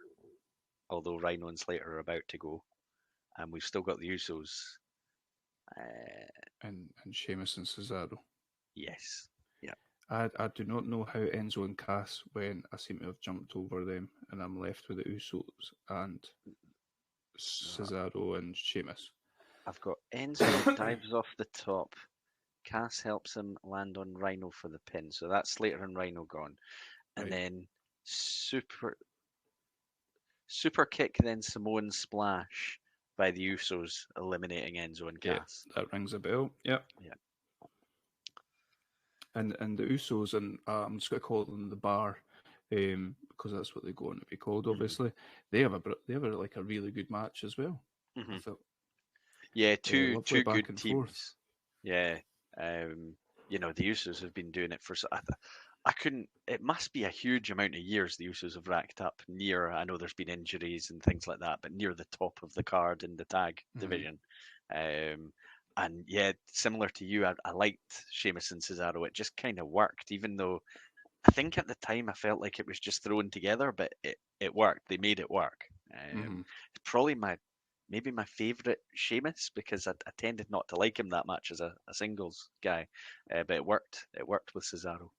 Speaker 2: although Rhino and Slater are about to go. And we've still got the Usos.
Speaker 6: And Sheamus and Cesaro.
Speaker 2: Yes. Yeah.
Speaker 6: I do not know how Enzo and Cass went. I seem to have jumped over them, and I'm left with the Usos and Cesaro and Sheamus.
Speaker 2: I've got Enzo dives off the top. Cass helps him land on Rhino for the pin. So that's Slater and Rhino gone. And then super kick, then Samoan splash by the Usos, eliminating Enzo and Cass.
Speaker 6: Yeah, that rings a bell. Yeah. And the Usos, and I'm just going to call them the Bar, because that's what they're going to be called. Obviously, they have like a really good match as well. I thought,
Speaker 2: two good teams.
Speaker 6: Forth.
Speaker 2: Yeah, the Usos have been doing it for. I couldn't. It must be a huge amount of years the Usos have racked up. I know there's been injuries and things like that, but near the top of the card in the tag division. And yeah, similar to you, I liked Sheamus and Cesaro. It just kind of worked, even though I think at the time I felt like it was just thrown together, but it worked. They made it work. It's probably maybe my favourite Sheamus, because I tended not to like him that much as a singles guy, but it worked. It worked with Cesaro.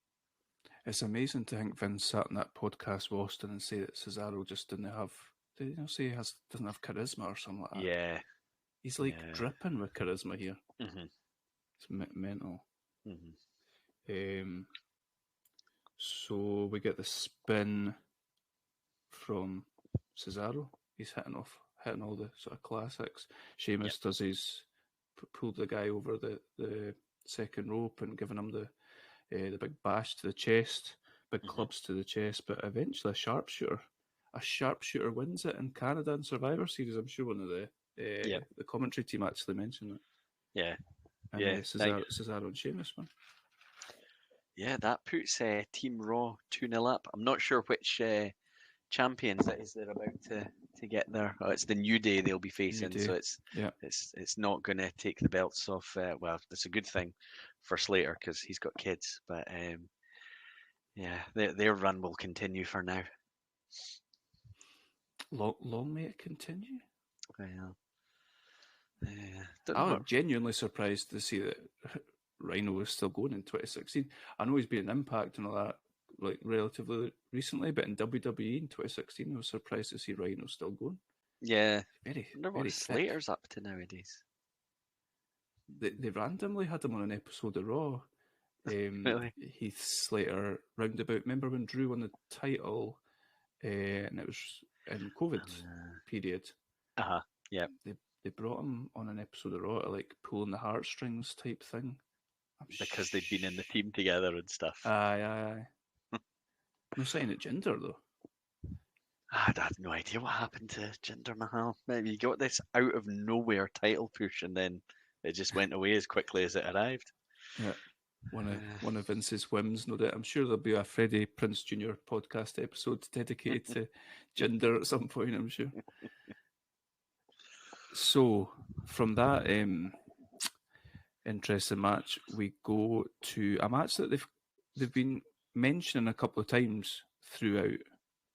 Speaker 6: It's amazing to think Vince sat in that podcast with Austin and say that Cesaro just didn't have doesn't have charisma or something like that.
Speaker 2: Yeah.
Speaker 6: He's like dripping with charisma here. It's mental. So we get the spin from Cesaro. He's hitting all the sort of classics. Sheamus does his pulled the guy over the second rope and giving him the big bash to the chest, big clubs to the chest. But eventually, a sharpshooter wins it in Canada in Survivor Series. I'm sure one of the commentary team actually mentioned it.
Speaker 2: Yeah.
Speaker 6: And Cesaro and Sheamus won.
Speaker 2: Yeah, that puts Team Raw 2-0 up. I'm not sure which champions that is they're about to get there. Oh, it's the New Day they'll be facing, so it's not going to take the belts off. Well, that's a good thing for Slater because he's got kids, but their run will continue for now.
Speaker 6: Long may it continue.
Speaker 2: Well,
Speaker 6: I'm genuinely surprised to see that Rhino is still going in 2016. I know he's been an Impact and all that, like relatively recently, but in WWE in 2016, I was surprised to see Rhino still going.
Speaker 2: Yeah,
Speaker 6: very.
Speaker 2: I wonder what Slater's up to nowadays.
Speaker 6: They randomly had him on an episode of Raw.
Speaker 2: Really?
Speaker 6: Heath Slater roundabout. Remember when Drew won the title, and it was in COVID period.
Speaker 2: Yeah.
Speaker 6: They brought him on an episode of Raw, like pulling the heartstrings type thing.
Speaker 2: Because they'd been in the team together and stuff.
Speaker 6: Aye. No sign of Jinder though.
Speaker 2: I had no idea what happened to Jinder Mahal. Maybe he got this out of nowhere title push and then it just went away as quickly as it arrived.
Speaker 6: Yeah. One of Vince's whims, no doubt. I'm sure there'll be a Freddie Prinze Jr. podcast episode dedicated to Jinder at some point, I'm sure. So, from that interesting match, we go to a match that they've been mentioning a couple of times throughout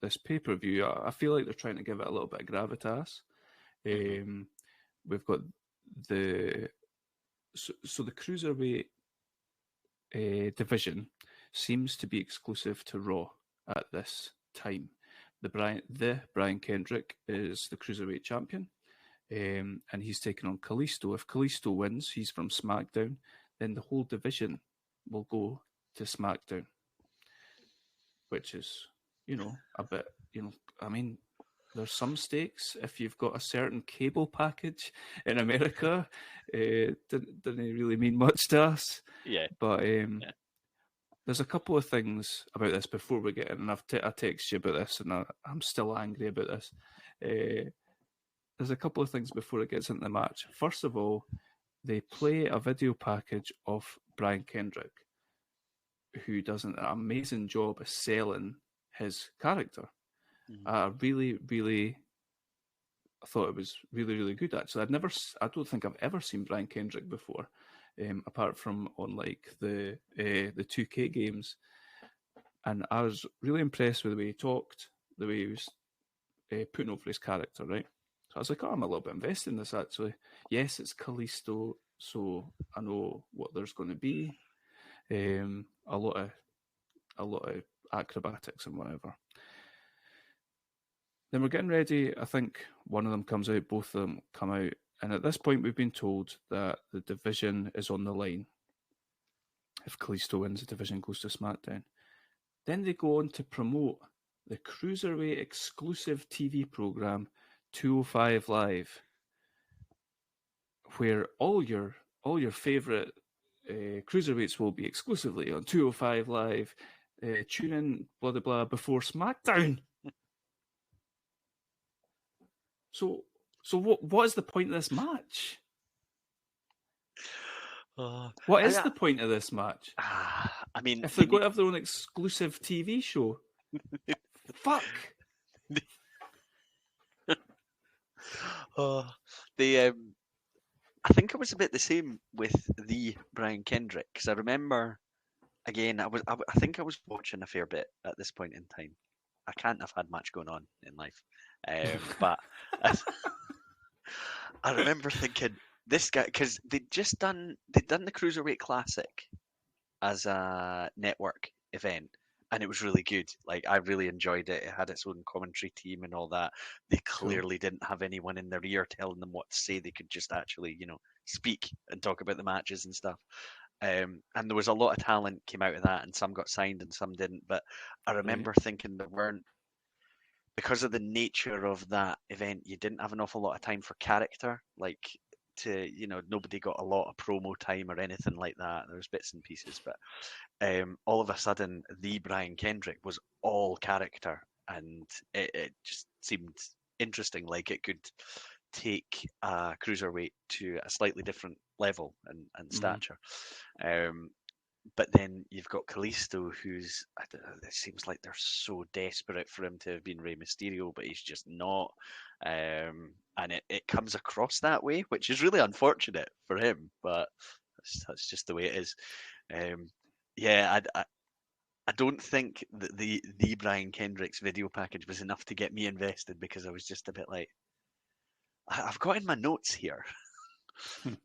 Speaker 6: this pay-per-view, I feel like they're trying to give it a little bit of gravitas. We've got the cruiserweight division seems to be exclusive to Raw at this time. The Brian Kendrick is the cruiserweight champion, and he's taking on Kalisto. If Kalisto wins, he's from SmackDown. Then the whole division will go to SmackDown, which is, a bit, I mean, there's some stakes. If you've got a certain cable package in America, it doesn't really mean much to us.
Speaker 2: Yeah.
Speaker 6: But there's a couple of things about this before we get in, and I texted you about this, and I'm still angry about this. There's a couple of things before it gets into the match. First of all, they play a video package of Brian Kendrick, who does an amazing job of selling his character. I really, really thought it was really, really good, actually. I don't think I've ever seen Brian Kendrick before, apart from on like the 2K games. And I was really impressed with the way he talked, the way he was putting over his character, right? So I was like, I'm a little bit invested in this, actually. Yes, it's Kalisto, so I know what there's going to be. A lot of acrobatics and whatever. Then we're getting ready. I think one of them comes out, both of them come out. And at this point, we've been told that the division is on the line. If Kalisto wins, the division goes to SmackDown. Then they go on to promote the Cruiserweight exclusive TV program 205 Live, where all your favourite cruiserweights will be exclusively on 205 Live. Tune in, blah, blah, blah, before SmackDown. So what is the point of this match? What is the point of this match?
Speaker 2: I mean,
Speaker 6: if they're going to have their own exclusive TV show, fuck.
Speaker 2: I think it was a bit the same with the Brian Kendrick, because I remember, again, I think I was watching a fair bit at this point in time. I can't have had much going on in life, but I remember thinking, this guy, because they'd done the Cruiserweight Classic as a network event, and it was really good. Like, I really enjoyed it. It had its own commentary team and all that. They clearly didn't have anyone in their ear telling them what to say. They could just actually, speak and talk about the matches and stuff. And there was a lot of talent came out of that, and some got signed and some didn't. But I remember thinking there weren't, because of the nature of that event, you didn't have an awful lot of time for character. Like, nobody got a lot of promo time or anything like that. There was bits and pieces, but all of a sudden, the Brian Kendrick was all character, and it just seemed interesting. Like, it could take a cruiserweight to a slightly different level and stature. But then you've got Kalisto, who's, it seems like they're so desperate for him to have been Rey Mysterio, but he's just not. And it comes across that way, which is really unfortunate for him, but that's just the way it is. I don't think that the Brian Kendrick's video package was enough to get me invested, because I was just a bit like, I've got in my notes here,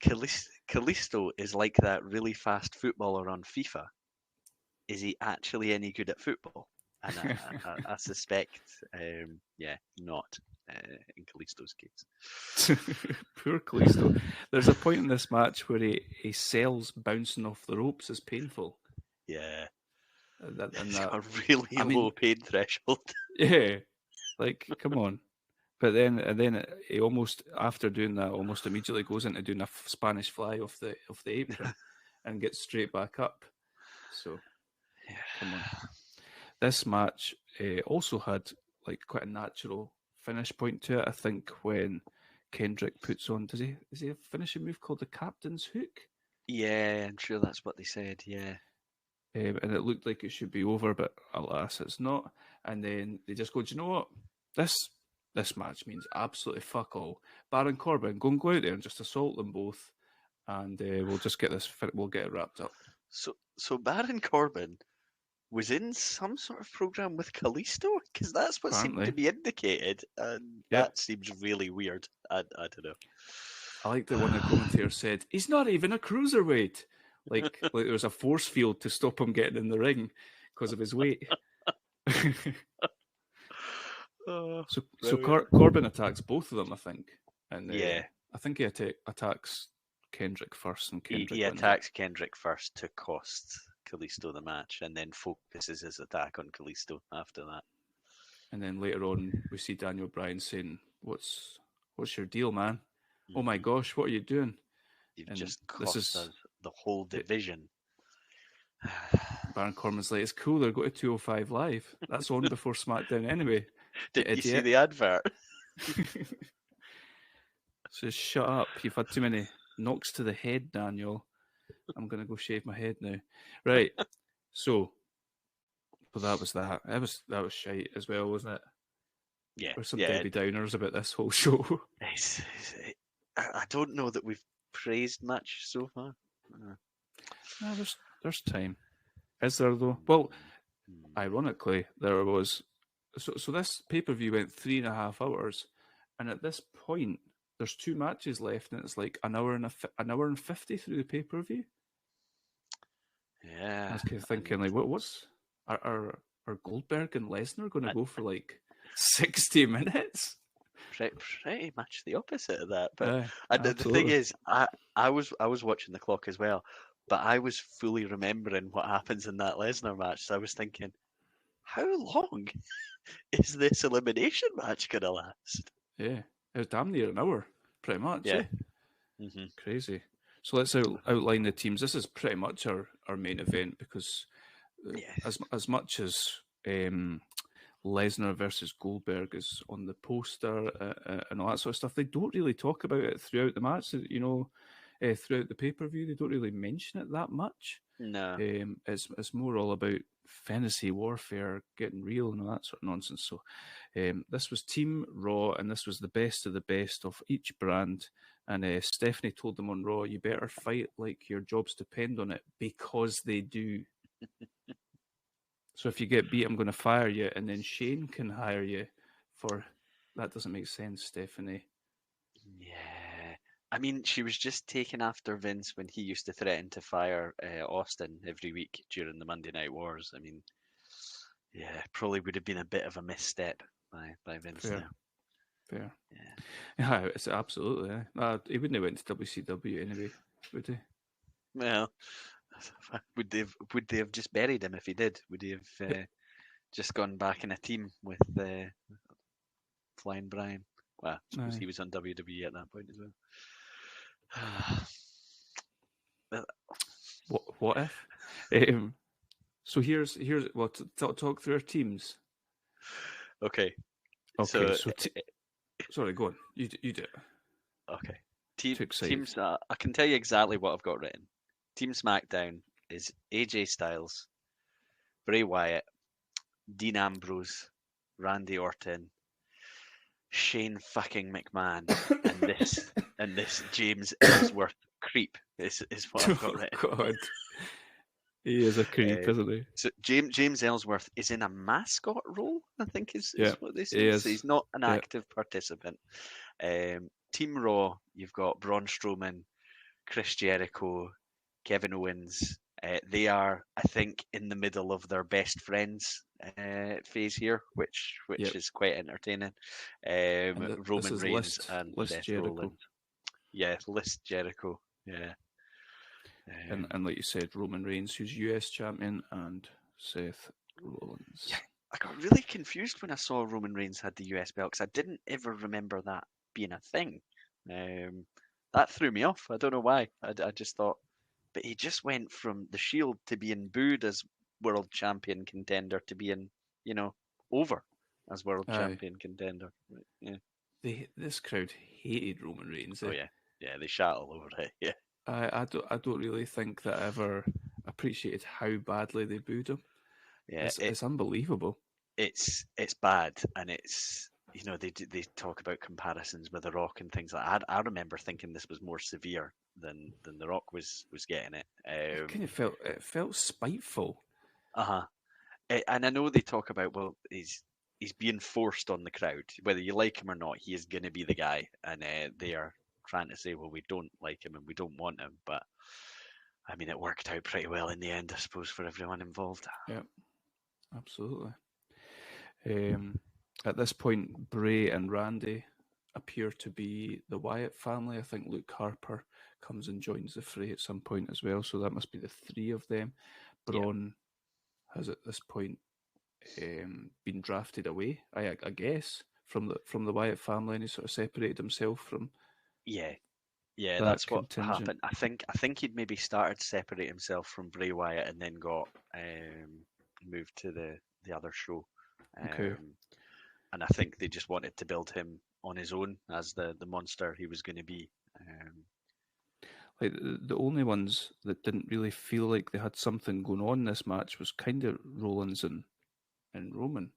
Speaker 2: Kalisto is like that really fast footballer on FIFA. Is he actually any good at football? And I suspect, not in Kalisto's case.
Speaker 6: Poor Kalisto. There's a point in this match where he sells bouncing off the ropes as painful.
Speaker 2: Yeah.
Speaker 6: It's
Speaker 2: got a really low pain threshold.
Speaker 6: Yeah. Like, come on. But then he almost, after doing that, almost immediately goes into doing a Spanish fly off the apron and gets straight back up. So, come on. This match also had like quite a natural finish point to it. I think when Kendrick puts on, is he a finishing move called the Captain's Hook?
Speaker 2: Yeah, I'm sure that's what they said. Yeah.
Speaker 6: And it looked like it should be over, but alas, it's not. And then they just go, do you know what? This match means absolutely fuck all. Baron Corbin, go out there and just assault them both, and we'll just get we'll get it wrapped up.
Speaker 2: So Baron Corbin was in some sort of program with Kalisto, because that's what seemed to
Speaker 6: Apparently.
Speaker 2: be indicated, and
Speaker 6: Yep.
Speaker 2: that seems really weird. I don't know.
Speaker 6: I like the one the commentator said, he's not even a cruiserweight. Like there's a force field to stop him getting in the ring because of his weight.
Speaker 2: Oh,
Speaker 6: So
Speaker 2: brilliant.
Speaker 6: Corbin attacks both of them, I think. And
Speaker 2: Yeah.
Speaker 6: I think he attacks Kendrick first, and Kendrick
Speaker 2: He
Speaker 6: wins it.
Speaker 2: attacks Kendrick first to cost Kalisto the match, and then focuses his attack on Kalisto after that.
Speaker 6: And then later on, we see Daniel Bryan saying, "What's your deal, man? Oh my gosh, what are you doing?"
Speaker 2: You've
Speaker 6: And
Speaker 2: just
Speaker 6: this
Speaker 2: cost
Speaker 6: is
Speaker 2: us the whole division.
Speaker 6: Baron Corbin's like, "It's cool. They're going to 205 Live. That's on before SmackDown anyway."
Speaker 2: Did you
Speaker 6: idiot.
Speaker 2: see the advert?
Speaker 6: Says, "Shut up. You've had too many knocks to the head, Daniel. I'm going to go shave my head now." Right. So, well, that was that. That was shite as well, wasn't it?
Speaker 2: Yeah.
Speaker 6: There's some
Speaker 2: yeah.
Speaker 6: Debbie Downers about this whole show.
Speaker 2: I don't know that we've praised much so far.
Speaker 6: No, there's time. Is there though? Well, ironically, there was. So this pay-per-view went 3.5 hours, and at this point, there's 2 matches left, and it's like an hour and 50 through the pay-per-view.
Speaker 2: Yeah.
Speaker 6: I was kind of thinking, like, what's are Goldberg and Lesnar going to go for like 60 minutes?
Speaker 2: Pretty much the opposite of that. But the thing
Speaker 6: absolutely.
Speaker 2: is, I was watching the clock as well, but I was fully remembering what happens in that Lesnar match. So I was thinking, how long is this elimination match gonna last?
Speaker 6: Yeah, it was damn near an hour, pretty much.
Speaker 2: Yeah.
Speaker 6: Crazy. So let's outline the teams. This is pretty much our main event because as much as Lesnar versus Goldberg is on the poster and all that sort of stuff, they don't really talk about it throughout the match. You know, throughout the pay-per-view, they don't really mention it that much.
Speaker 2: No.
Speaker 6: It's more all about fantasy warfare, getting real and all that sort of nonsense. So this was Team Raw, and this was the best of the best of each brand. And Stephanie told them on Raw, "You better fight like your jobs depend on it, because they do." So if you get beat, I'm going to fire you, and then Shane can hire you for... That doesn't make sense, Stephanie.
Speaker 2: Yeah. I mean, she was just taken after Vince when he used to threaten to fire Austin every week during the Monday Night Wars. I mean, yeah, probably would have been a bit of a misstep by Vince there.
Speaker 6: Fair. Yeah, it's absolutely. He wouldn't have went to WCW anyway, would he?
Speaker 2: Well, would they have just buried him if he did? Would he have just gone back in a team with Flying Brian? Well, I suppose he was on WWE at that point as
Speaker 6: well. What if? So here's well, talk through our teams.
Speaker 2: Okay.
Speaker 6: So sorry, go on. You do it.
Speaker 2: Okay. Teams. I can tell you exactly what I've got written. Team SmackDown is AJ Styles, Bray Wyatt, Dean Ambrose, Randy Orton, Shane fucking McMahon, and this James Ellsworth creep is what I've got written.
Speaker 6: God. He is a creep, isn't he?
Speaker 2: So James Ellsworth is in a mascot role, I think is what they say.
Speaker 6: He
Speaker 2: so he's not an active participant. Team Raw, you've got Braun Strowman, Chris Jericho, Kevin Owens. They are, I think, in the middle of their best friends phase here, which is quite entertaining. Roman Reigns and Seth Rollins. Yeah, List Jericho. Yeah.
Speaker 6: And like you said, Roman Reigns, who's US champion, and Seth Rollins.
Speaker 2: Yeah, I got really confused when I saw Roman Reigns had the US belt, because I didn't ever remember that being a thing. That threw me off. I don't know why. I just thought, but he just went from the Shield to being booed as world champion contender to being, over as world champion contender. Yeah.
Speaker 6: This crowd hated Roman Reigns.
Speaker 2: Oh yeah, they shat all over it. Yeah.
Speaker 6: I don't really think that I ever appreciated how badly they booed him.
Speaker 2: Yeah,
Speaker 6: it's unbelievable.
Speaker 2: It's bad, and it's they talk about comparisons with The Rock and things like that. I remember thinking this was more severe than The Rock was getting it.
Speaker 6: It kind of felt spiteful.
Speaker 2: And I know they talk about, well, he's being forced on the crowd, whether you like him or not. He is going to be the guy, and they are trying to say, well, we don't like him and we don't want him, but I mean, it worked out pretty well in the end, I suppose, for everyone involved.
Speaker 6: Yeah, absolutely. At this point, Bray and Randy appear to be the Wyatt family. I think Luke Harper comes and joins the fray at some point as well, so that must be the three of them. Braun has at this point been drafted away, I guess, from the Wyatt family, and he sort of separated himself from.
Speaker 2: Yeah,
Speaker 6: that
Speaker 2: that's what
Speaker 6: contingent.
Speaker 2: happened. I think he'd maybe started to separate himself from Bray Wyatt and then got moved to the other show.
Speaker 6: Okay.
Speaker 2: And I think they just wanted to build him on his own as the monster he was going to be.
Speaker 6: Like the only ones that didn't really feel like they had something going on in this match was kind of Rollins and Roman,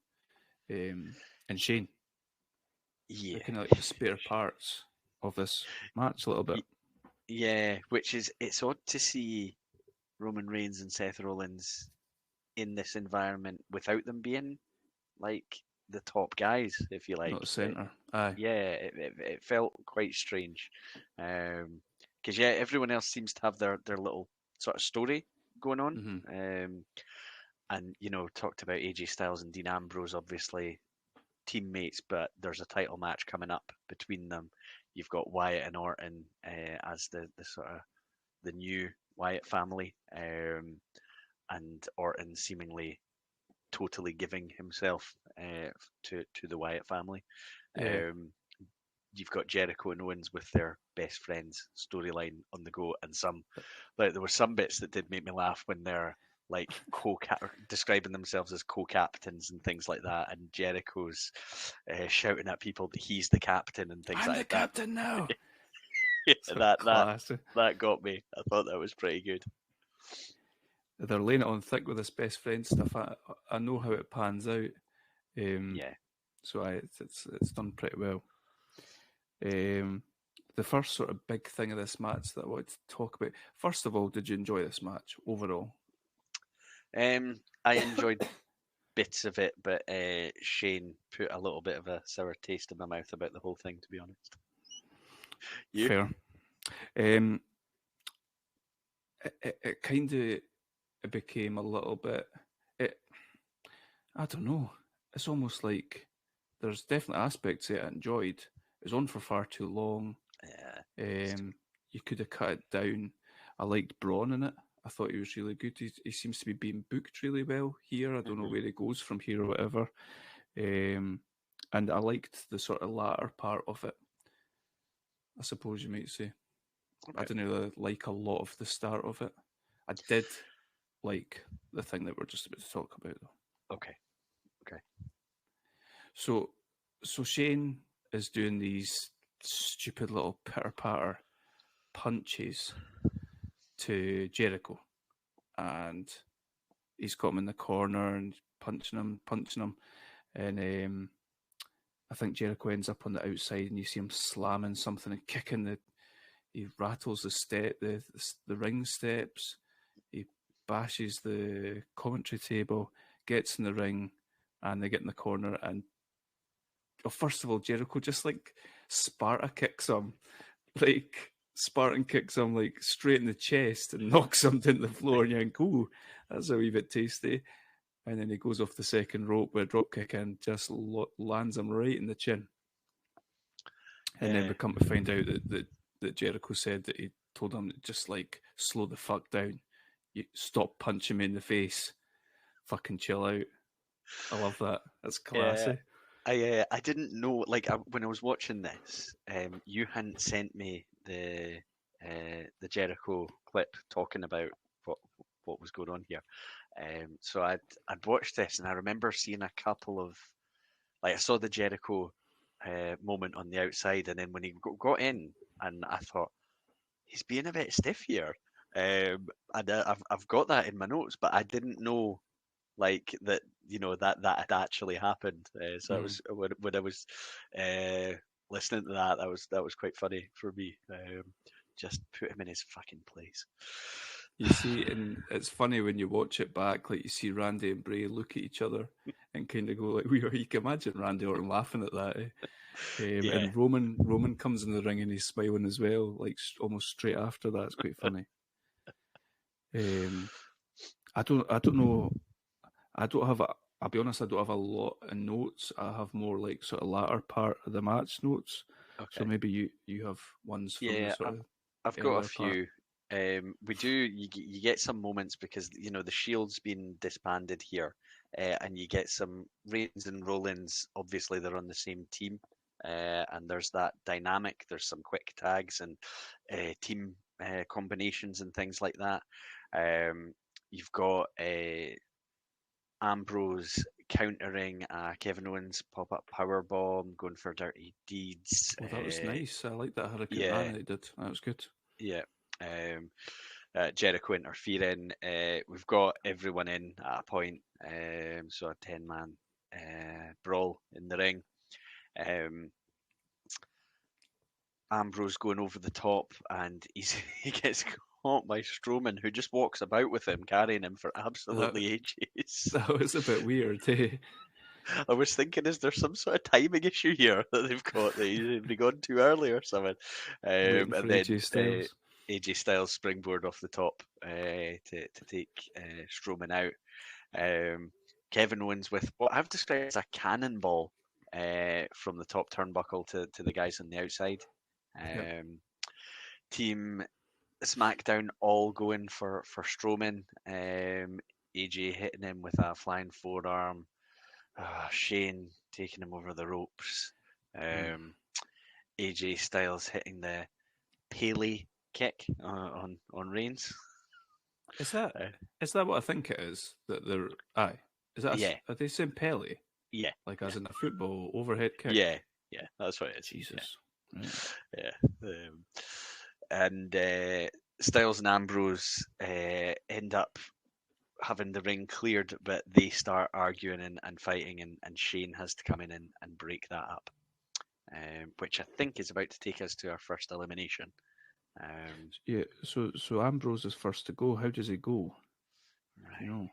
Speaker 6: and Shane.
Speaker 2: Yeah,
Speaker 6: They're kind of like the spare parts of this match a little bit.
Speaker 2: Yeah, which is, it's odd to see Roman Reigns and Seth Rollins in this environment without them being like the top guys, if you like.
Speaker 6: Not the centre. Aye.
Speaker 2: Yeah, it felt quite strange. Because everyone else seems to have their little sort of story going on.
Speaker 6: Mhm.
Speaker 2: And talked about AJ Styles and Dean Ambrose, obviously teammates, but there's a title match coming up between them. You've got Wyatt and Orton as the sort of the new Wyatt family, and Orton seemingly totally giving himself to the Wyatt family.
Speaker 6: Yeah.
Speaker 2: You've got Jericho and Owens with their best friends storyline on the go, and there were some bits that did make me laugh when they're like describing themselves as co-captains and things like that, and Jericho's shouting at people that he's the captain and things
Speaker 6: I'm
Speaker 2: like
Speaker 6: the
Speaker 2: that.
Speaker 6: captain now.
Speaker 2: That got me. I thought that was pretty good.
Speaker 6: They're laying it on thick with this best friend stuff. I know how it pans out. So it's done pretty well. The first sort of big thing of this match that I wanted to talk about. First of all, did you enjoy this match overall?
Speaker 2: I enjoyed bits of it, but Shane put a little bit of a sour taste in my mouth about the whole thing, to be honest. You?
Speaker 6: Fair. It kind of became a little bit. I don't know. It's almost like there's definitely aspects that I enjoyed. It was on for far too long.
Speaker 2: Yeah.
Speaker 6: You could have cut it down. I liked Braun in it. I thought he was really good. He seems to be being booked really well here. I don't know where he goes from here or whatever. And I liked the sort of latter part of it, I suppose you might say. Okay. I didn't really like a lot of the start of it. I did like the thing that we're just about to talk about, though.
Speaker 2: Okay.
Speaker 6: So Shane is doing these stupid little pitter-patter punches to Jericho, and he's got him in the corner and punching him, and I think Jericho ends up on the outside, and you see him slamming something and kicking he rattles the ring steps, he bashes the commentary table, gets in the ring, and they get in the corner, and first of all, Jericho just like Spartan kicks him like straight in the chest and knocks him to the floor, and you think, ooh, that's a wee bit tasty. And then he goes off the second rope with a drop kick and just lands him right in the chin. And then we come to find out that Jericho said that he told him to just like slow the fuck down. You stop punching me in the face. Fucking chill out. I love that. That's classy.
Speaker 2: I didn't know, when I was watching this, you hadn't sent me the Jericho clip talking about what was going on here. So I'd watched this, and I remember seeing a couple of, I saw the Jericho moment on the outside, and then when he got in, and I thought, he's being a bit stiff here. And I've got that in my notes, but I didn't know that that had actually happened. So I was, when I was listening to that was quite funny for me. Just put him in his fucking place.
Speaker 6: You see, and it's funny when you watch it back, like you see Randy and Bray look at each other and kind of go like, "We are." You can imagine Randy Orton laughing at that.
Speaker 2: Yeah.
Speaker 6: And Roman comes in the ring and he's smiling as well, like almost straight after that. It's quite funny. I don't know. I'll be honest, I don't have a lot of notes. I have more like sort of latter part of the match notes. So
Speaker 2: Okay.
Speaker 6: maybe you have ones from the sort of
Speaker 2: I've got a
Speaker 6: earlier part.
Speaker 2: few. You get some moments because the Shield's been disbanded here, and you get some Reigns and Rollins. Obviously, they're on the same team, and there's that dynamic. There's some quick tags and team combinations and things like that. You've got Ambrose countering Kevin Owens pop-up powerbomb, going for dirty deeds.
Speaker 6: Oh, that was nice. I like that Hurricane
Speaker 2: yeah.
Speaker 6: Man they did. That was good.
Speaker 2: Yeah. Jericho interfering. We've got everyone in at a point. So a 10-man brawl in the ring. Ambrose going over the top, and he gets caught by Strowman, who just walks about with him, carrying him for absolutely ages.
Speaker 6: That was a bit weird.
Speaker 2: I was thinking, is there some sort of timing issue here that they've got that he'd be gone too early or something?
Speaker 6: Waiting
Speaker 2: And
Speaker 6: for
Speaker 2: then
Speaker 6: AJ Styles.
Speaker 2: AJ Styles springboard off the top to take Strowman out. Kevin Owens with what I've described as a cannonball from the top turnbuckle to the guys on the outside.
Speaker 6: Yep.
Speaker 2: Team Smackdown all going for Strowman. AJ hitting him with a flying forearm. Shane taking him over the ropes. AJ Styles hitting the Pele kick on Reigns.
Speaker 6: Is that what I think it is? That they're Is that
Speaker 2: Yeah.
Speaker 6: Are they saying Pele?
Speaker 2: Yeah.
Speaker 6: Like as in a football overhead kick?
Speaker 2: Yeah, that's what it is.
Speaker 6: Jesus. Right.
Speaker 2: Yeah. And Styles and Ambrose end up having the ring cleared, but they start arguing and fighting, and Shane has to come in and break that up, which I think is about to take us to our first elimination.
Speaker 6: Yeah, so Ambrose is first to go. How does he go?
Speaker 2: Right.
Speaker 6: You know.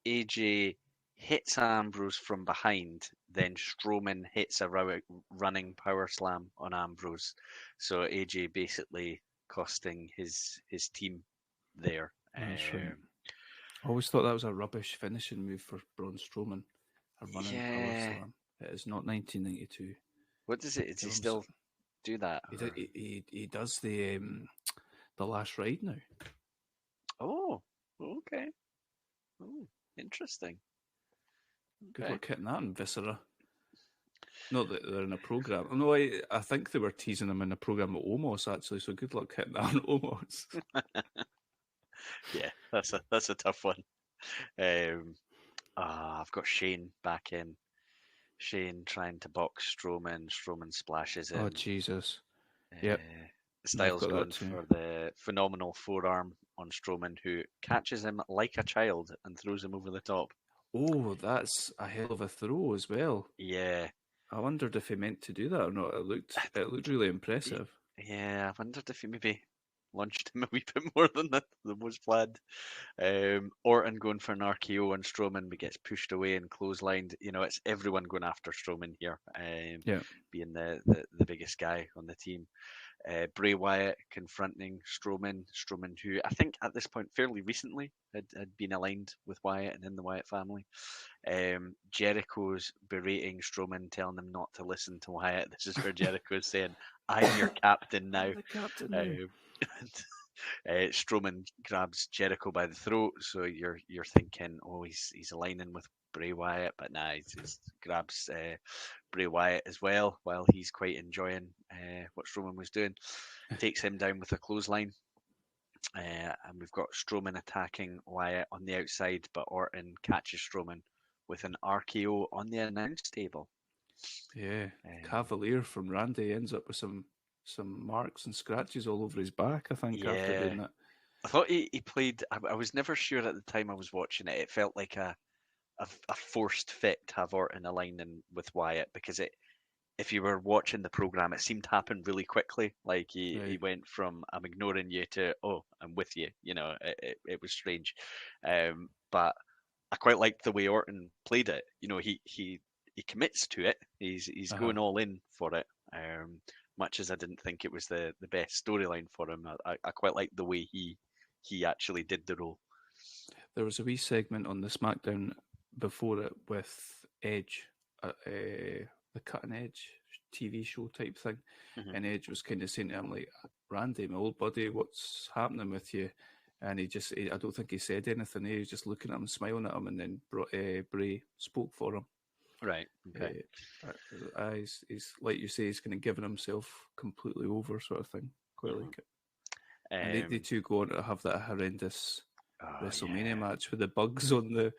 Speaker 2: AJ hits Ambrose from behind, then Strowman hits a running power slam on Ambrose. So AJ basically costing his team there.
Speaker 6: That's right. I always thought that was a rubbish finishing move for Braun Strowman. A running power slam. It is not 1992.
Speaker 2: What does it? Does he still do that?
Speaker 6: He does the last ride now.
Speaker 2: Oh, okay. Oh, interesting.
Speaker 6: Good luck hitting that in Viscera. Not that they're in a program. No, I think they were teasing him in a program at Omos actually. So good luck hitting that on Omos.
Speaker 2: Yeah, that's a tough one. I've got Shane back in. Shane trying to box Strowman. Strowman splashes in.
Speaker 6: Oh Jesus! Yep.
Speaker 2: Styles going for the phenomenal forearm on Strowman, who catches him like a child and throws him over the top.
Speaker 6: Oh, that's a hell of a throw as well.
Speaker 2: Yeah.
Speaker 6: I wondered if he meant to do that or not. It looked really impressive.
Speaker 2: Yeah, I wondered if he maybe launched him a wee bit more than was planned. Orton going for an RKO on Strowman, but gets pushed away and clotheslined. It's everyone going after Strowman here, being the biggest guy on the team. Bray Wyatt confronting Strowman, who I think at this point fairly recently had been aligned with Wyatt and in the Wyatt family. Jericho's berating Strowman, telling him not to listen to Wyatt. This is where Jericho's saying, "I'm your captain now."
Speaker 6: The captain now.
Speaker 2: Strowman grabs Jericho by the throat, so you're thinking, oh, he's aligning with Bray Wyatt, but nah, he just grabs Bray Wyatt as well, while he's quite enjoying what Strowman was doing. Takes him down with a clothesline, and we've got Strowman attacking Wyatt on the outside, but Orton catches Strowman with an RKO on the announce table.
Speaker 6: Yeah, Cavalier from Randy ends up with some marks and scratches all over his back, I think, after doing that.
Speaker 2: I thought he played. I was never sure at the time I was watching it. It felt like a forced fit to have Orton aligning with Wyatt, because if you were watching the program, it seemed to happen really quickly. Like he
Speaker 6: Right.
Speaker 2: went from I'm ignoring you to I'm with you. It was strange, but I quite liked the way Orton played it. He commits to it. He's
Speaker 6: Uh-huh.
Speaker 2: going all in for it. Much as I didn't think it was the best storyline for him, I quite liked the way he actually did the role.
Speaker 6: There was a wee segment on the Smackdown before it with Edge, the Cutting Edge TV show type thing,
Speaker 2: Mhm.
Speaker 6: and Edge was kind of saying to him like, "Randy, my old buddy, what's happening with you?" And I don't think he said anything. He was just looking at him, smiling at him, and then Bray spoke for him.
Speaker 2: Right. Okay.
Speaker 6: He's like you say, he's kind of giving himself completely over, sort of thing. Quite like it. And they two go on to have that horrendous WrestleMania match with the bugs on the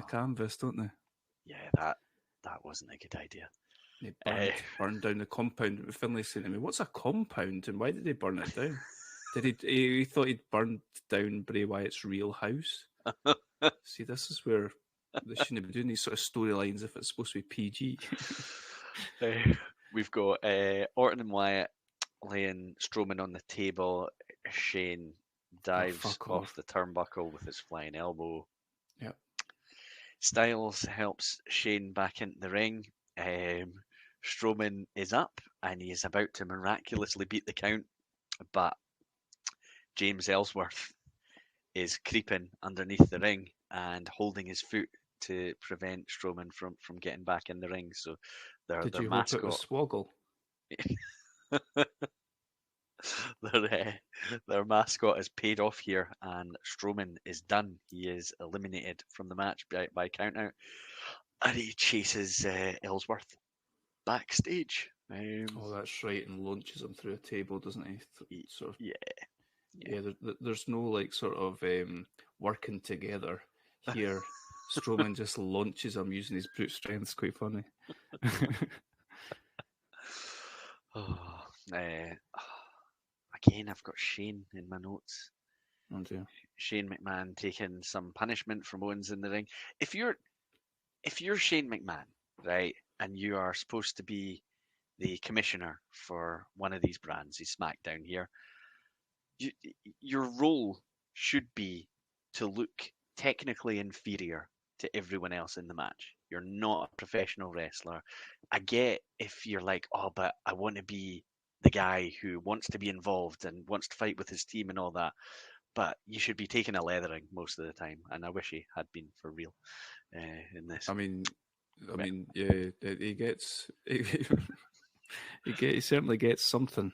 Speaker 6: canvas, don't they?
Speaker 2: Yeah, that wasn't a good idea.
Speaker 6: They burned down the compound. Finlay saying to me, "What's a compound, and why did they burn it down?" He thought he'd burned down Bray Wyatt's real house. See, this is where they shouldn't be doing these sort of storylines if it's supposed to be PG.
Speaker 2: We've got Orton and Wyatt laying Strowman on the table. Shane dives off the turnbuckle with his flying elbow.
Speaker 6: Yep.
Speaker 2: Styles helps Shane back into the ring. Strowman is up and he is about to miraculously beat the count, but James Ellsworth is creeping underneath the ring and holding his foot to prevent Strowman from getting back in the ring. So their mascot,
Speaker 6: hope it was Swoggle?
Speaker 2: their mascot is paid off here, and Strowman is done. He is eliminated from the match by count out, and he chases Ellsworth backstage.
Speaker 6: That's right, and launches him through a table, doesn't he? Sort of,
Speaker 2: yeah.
Speaker 6: There's no like sort of working together here. Strowman just launches him using his brute strength. It's quite funny.
Speaker 2: Again, I've got Shane in my notes.
Speaker 6: Oh dear.
Speaker 2: Shane McMahon taking some punishment from Owens in the ring. If you're Shane McMahon, right, and you are supposed to be the commissioner for one of these brands, he's SmackDown here, your role should be to look technically inferior to everyone else in the match. You're not a professional wrestler. I get if you're like, but I want to be the guy who wants to be involved and wants to fight with his team and all that. But you should be taking a leathering most of the time, and I wish he had been for real in this.
Speaker 6: I mean, yeah, he gets he certainly gets something.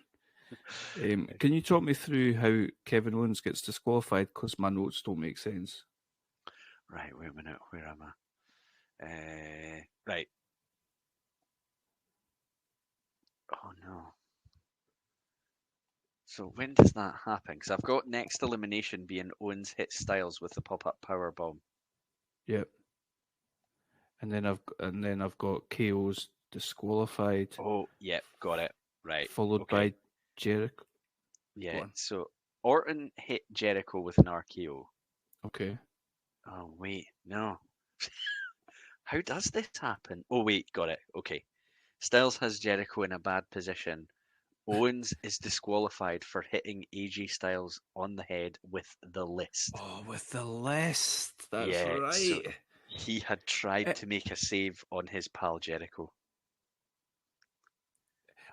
Speaker 6: Can you talk me through how Kevin Owens gets disqualified? Because my notes don't make sense.
Speaker 2: Right, wait a minute. Where am I? Right. Oh no. So when does that happen? Because I've got next elimination being Owens hits Styles with the pop-up power bomb.
Speaker 6: Yep. And then I've got KO's disqualified.
Speaker 2: Oh, yep, got it. Right.
Speaker 6: Followed by Jericho.
Speaker 2: Yeah. So Orton hit Jericho with an RKO.
Speaker 6: Okay.
Speaker 2: Oh wait, no. How does this happen? Oh wait, got it. Okay. Styles has Jericho in a bad position. Owens is disqualified for hitting AJ Styles on the head with the list.
Speaker 6: Oh, with the list. That's right.
Speaker 2: So he had tried to make a save on his pal Jericho.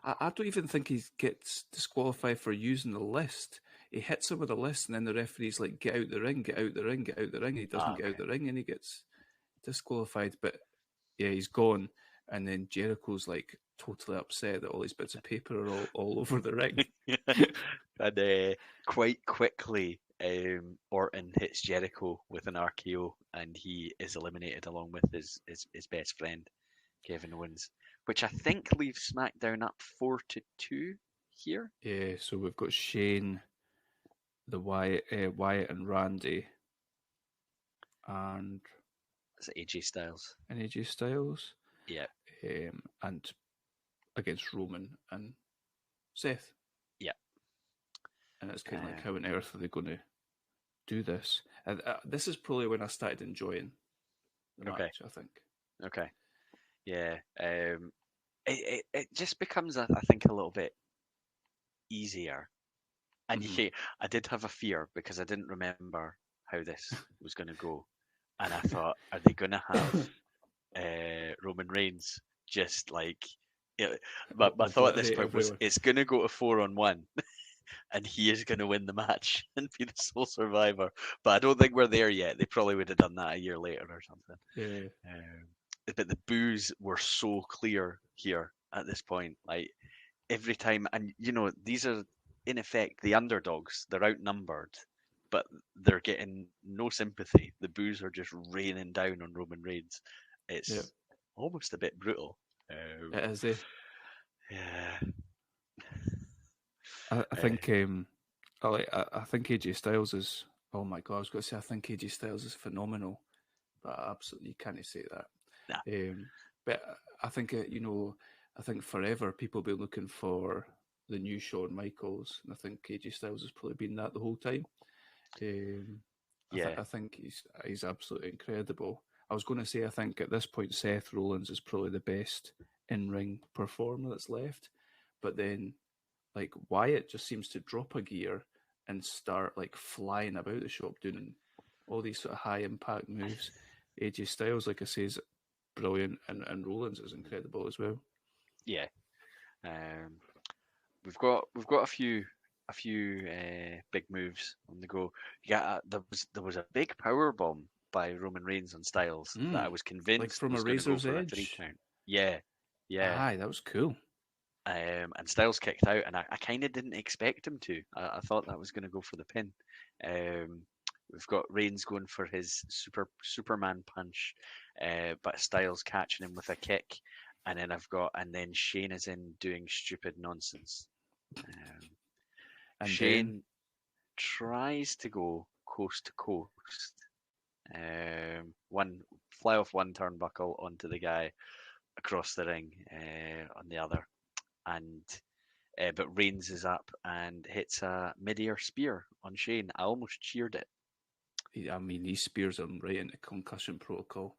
Speaker 6: I don't even think he gets disqualified for using the list. He hits him with a list, and then the referee's like, "Get out the ring, get out the ring, get out the ring." He doesn't get out the ring, and he gets disqualified. But yeah, he's gone. And then Jericho's like totally upset that all these bits of paper are all over the ring.
Speaker 2: And quite quickly, Orton hits Jericho with an RKO, and he is eliminated along with his best friend, Kevin Owens, which I think leaves SmackDown up 4-2 here.
Speaker 6: Yeah, so we've got Shane, the Wyatt and Randy, and
Speaker 2: it's AJ Styles.
Speaker 6: And AJ Styles.
Speaker 2: Yeah.
Speaker 6: And against Roman and Seth.
Speaker 2: Yeah.
Speaker 6: And it's kind of like, how on earth are they going to do this? And this is probably when I started enjoying the match, I think.
Speaker 2: Okay. Yeah. it just becomes, I think, a little bit easier. And I did have a fear because I didn't remember how this was going to go, and I thought, are they going to have Roman Reigns just like? My thought at this
Speaker 6: Obliterate
Speaker 2: point was,
Speaker 6: everyone.
Speaker 2: it's going to go to 4-on-1, and he is going to win the match and be the sole survivor. But I don't think we're there yet. They probably would have done that a year later or something.
Speaker 6: Yeah.
Speaker 2: But the boos were so clear here at this point. Like every time, and these are in effect the underdogs. They're outnumbered, but they're getting no sympathy. The boos are just raining down on Roman Reigns. It's almost a bit brutal.
Speaker 6: It is. Eh?
Speaker 2: Yeah.
Speaker 6: I think I think AJ Styles is. Oh my god! I was going to say I think AJ Styles is phenomenal, but absolutely you can't say that.
Speaker 2: Nah.
Speaker 6: But I think I think forever people will be looking for the new Shawn Michaels, and I think AJ Styles has probably been that the whole time. I think he's absolutely incredible. I was going to say I think at this point Seth Rollins is probably the best in-ring performer that's left, but then like Wyatt just seems to drop a gear and start like flying about the shop doing all these sort of high impact moves. AJ Styles, like I say, is brilliant, and Rollins is incredible as well.
Speaker 2: Yeah. We've got a few big moves on the go. Yeah, there was a big power bomb by Roman Reigns on Styles that I was convinced
Speaker 6: like from
Speaker 2: was
Speaker 6: a
Speaker 2: going to go
Speaker 6: razor's
Speaker 2: for a
Speaker 6: edge.
Speaker 2: 3 count. Yeah.
Speaker 6: Aye, that was cool.
Speaker 2: And Styles kicked out, and I kind of didn't expect him to. I thought that was going to go for the pin. We've got Reigns going for his Superman punch, but Styles catching him with a kick, and then Shane is in doing stupid nonsense. And Shane tries to go coast to coast. Fly off one turnbuckle onto the guy across the ring on the other, but Reigns is up and hits a mid-air spear on Shane. I almost cheered it.
Speaker 6: I mean, he spears him right into concussion protocol.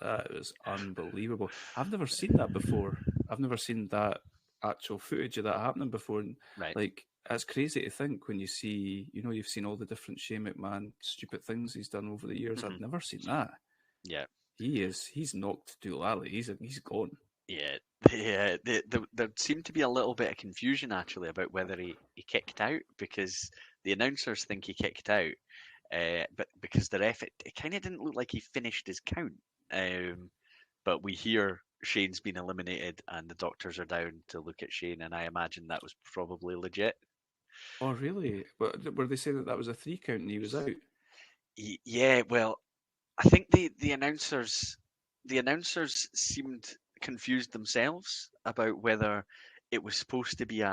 Speaker 6: That was unbelievable. I've never seen that before. I've never seen that actual footage of that happening before. And,
Speaker 2: right.
Speaker 6: Like, that's crazy to think when you see, you've seen all the different Shane McMahon stupid things he's done over the years. I've never seen that.
Speaker 2: Yeah.
Speaker 6: He's knocked Doolally. He's gone.
Speaker 2: Yeah. There seemed to be a little bit of confusion actually about whether he kicked out, because the announcers think he kicked out, but because the ref, it kind of didn't look like he finished his count. But we hear Shane's been eliminated and the doctors are down to look at Shane, and I imagine that was probably legit.
Speaker 6: Oh, really? But were they saying that was a 3 count and he was out?
Speaker 2: Yeah, well, I think the announcers seemed confused themselves about whether it was supposed to be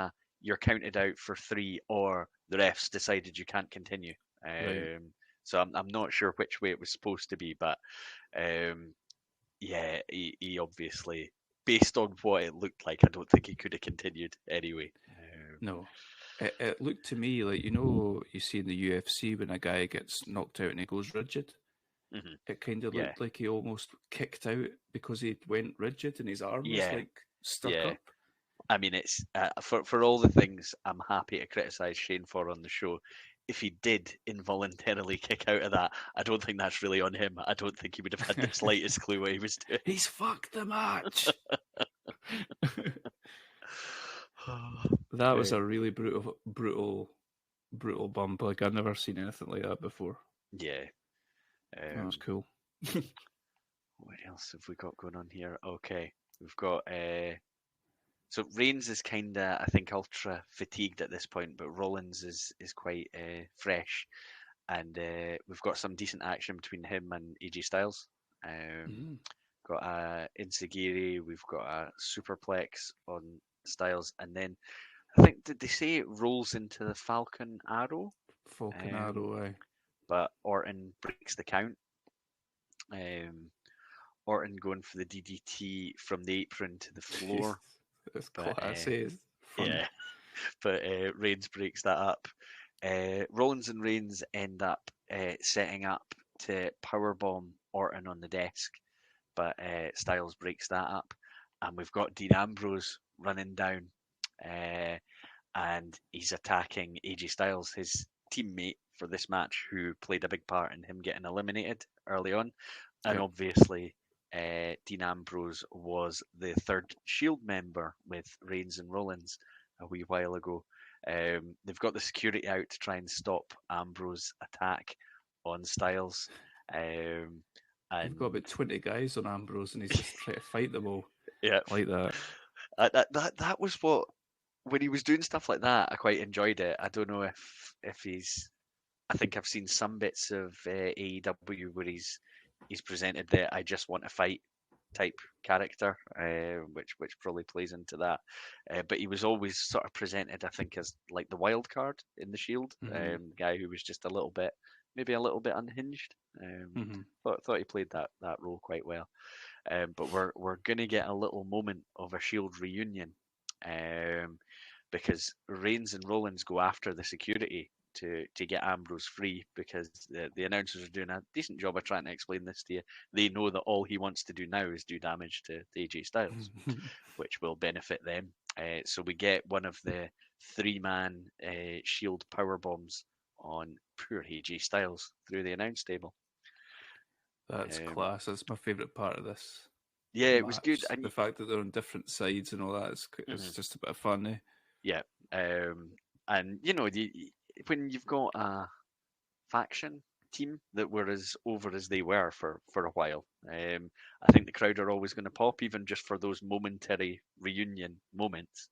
Speaker 2: you're counted out for 3, or the refs decided you can't continue.
Speaker 6: Right.
Speaker 2: So I'm not sure which way it was supposed to be, but yeah, he obviously, based on what it looked like, I don't think he could have continued anyway.
Speaker 6: No. It looked to me like, you see in the UFC when a guy gets knocked out and he goes rigid.
Speaker 2: Mm-hmm.
Speaker 6: It kind of looked like he almost kicked out because he went rigid and his arm was like stuck up.
Speaker 2: I mean, it's for all the things I'm happy to criticize Shane for on the show. If he did involuntarily kick out of that, I don't think that's really on him. I don't think he would have had the slightest clue what he was doing.
Speaker 6: He's fucked the match. That was a really brutal bump. Like, I've never seen anything like that before.
Speaker 2: Yeah.
Speaker 6: That was cool.
Speaker 2: What else have we got going on here? Okay, we've got so Reigns is kind of, I think, ultra fatigued at this point, but Rollins is quite fresh, and we've got some decent action between him and AJ Styles. Got a Insigiri, we've got a superplex on Styles, and then I think, did they say it rolls into the Falcon Arrow?
Speaker 6: Falcon Arrow, aye.
Speaker 2: But Orton breaks the count. Orton going for the DDT from the apron to the floor.
Speaker 6: It's classy.
Speaker 2: Yeah, but Reigns breaks that up. Rollins and Reigns end up setting up to powerbomb Orton on the desk, but Styles breaks that up. and we've got Dean Ambrose running down, and he's attacking AJ Styles, his teammate for this match, who played a big part in him getting eliminated early on. And
Speaker 6: Yep.
Speaker 2: obviously, Dean Ambrose was the third Shield member with Reigns and Rollins a wee while ago. They've got the security out to try and stop Ambrose' attack on Styles.
Speaker 6: You've got about 20 guys on Ambrose, and he's just trying to fight them all.
Speaker 2: Yeah,
Speaker 6: Like that.
Speaker 2: that was what, when he was doing stuff like that, I quite enjoyed it. I don't know if he's. I think I've seen some bits of AEW where he's presented the "I just want to fight" type character, which probably plays into that. But he was always sort of presented, I think, as like the wild card in the Shield, guy who was just maybe a little bit unhinged. Thought he played that role quite well. But we're gonna get a little moment of a Shield reunion, because Reigns and Rollins go after the security to get Ambrose free, because the announcers are doing a decent job of trying to explain this to you. They know that all he wants to do now is do damage to AJ Styles, which will benefit them. So we get one of the 3-man Shield power bombs on poor AJ Styles through the announce table.
Speaker 6: That's class. That's my favourite part of this.
Speaker 2: Yeah, it was good.
Speaker 6: The fact that they're on different sides and all that is just a bit of fun, eh?
Speaker 2: Yeah, and you know, when you've got a faction team that were as over as they were for a while, I think the crowd are always going to pop, even just for those momentary reunion moments.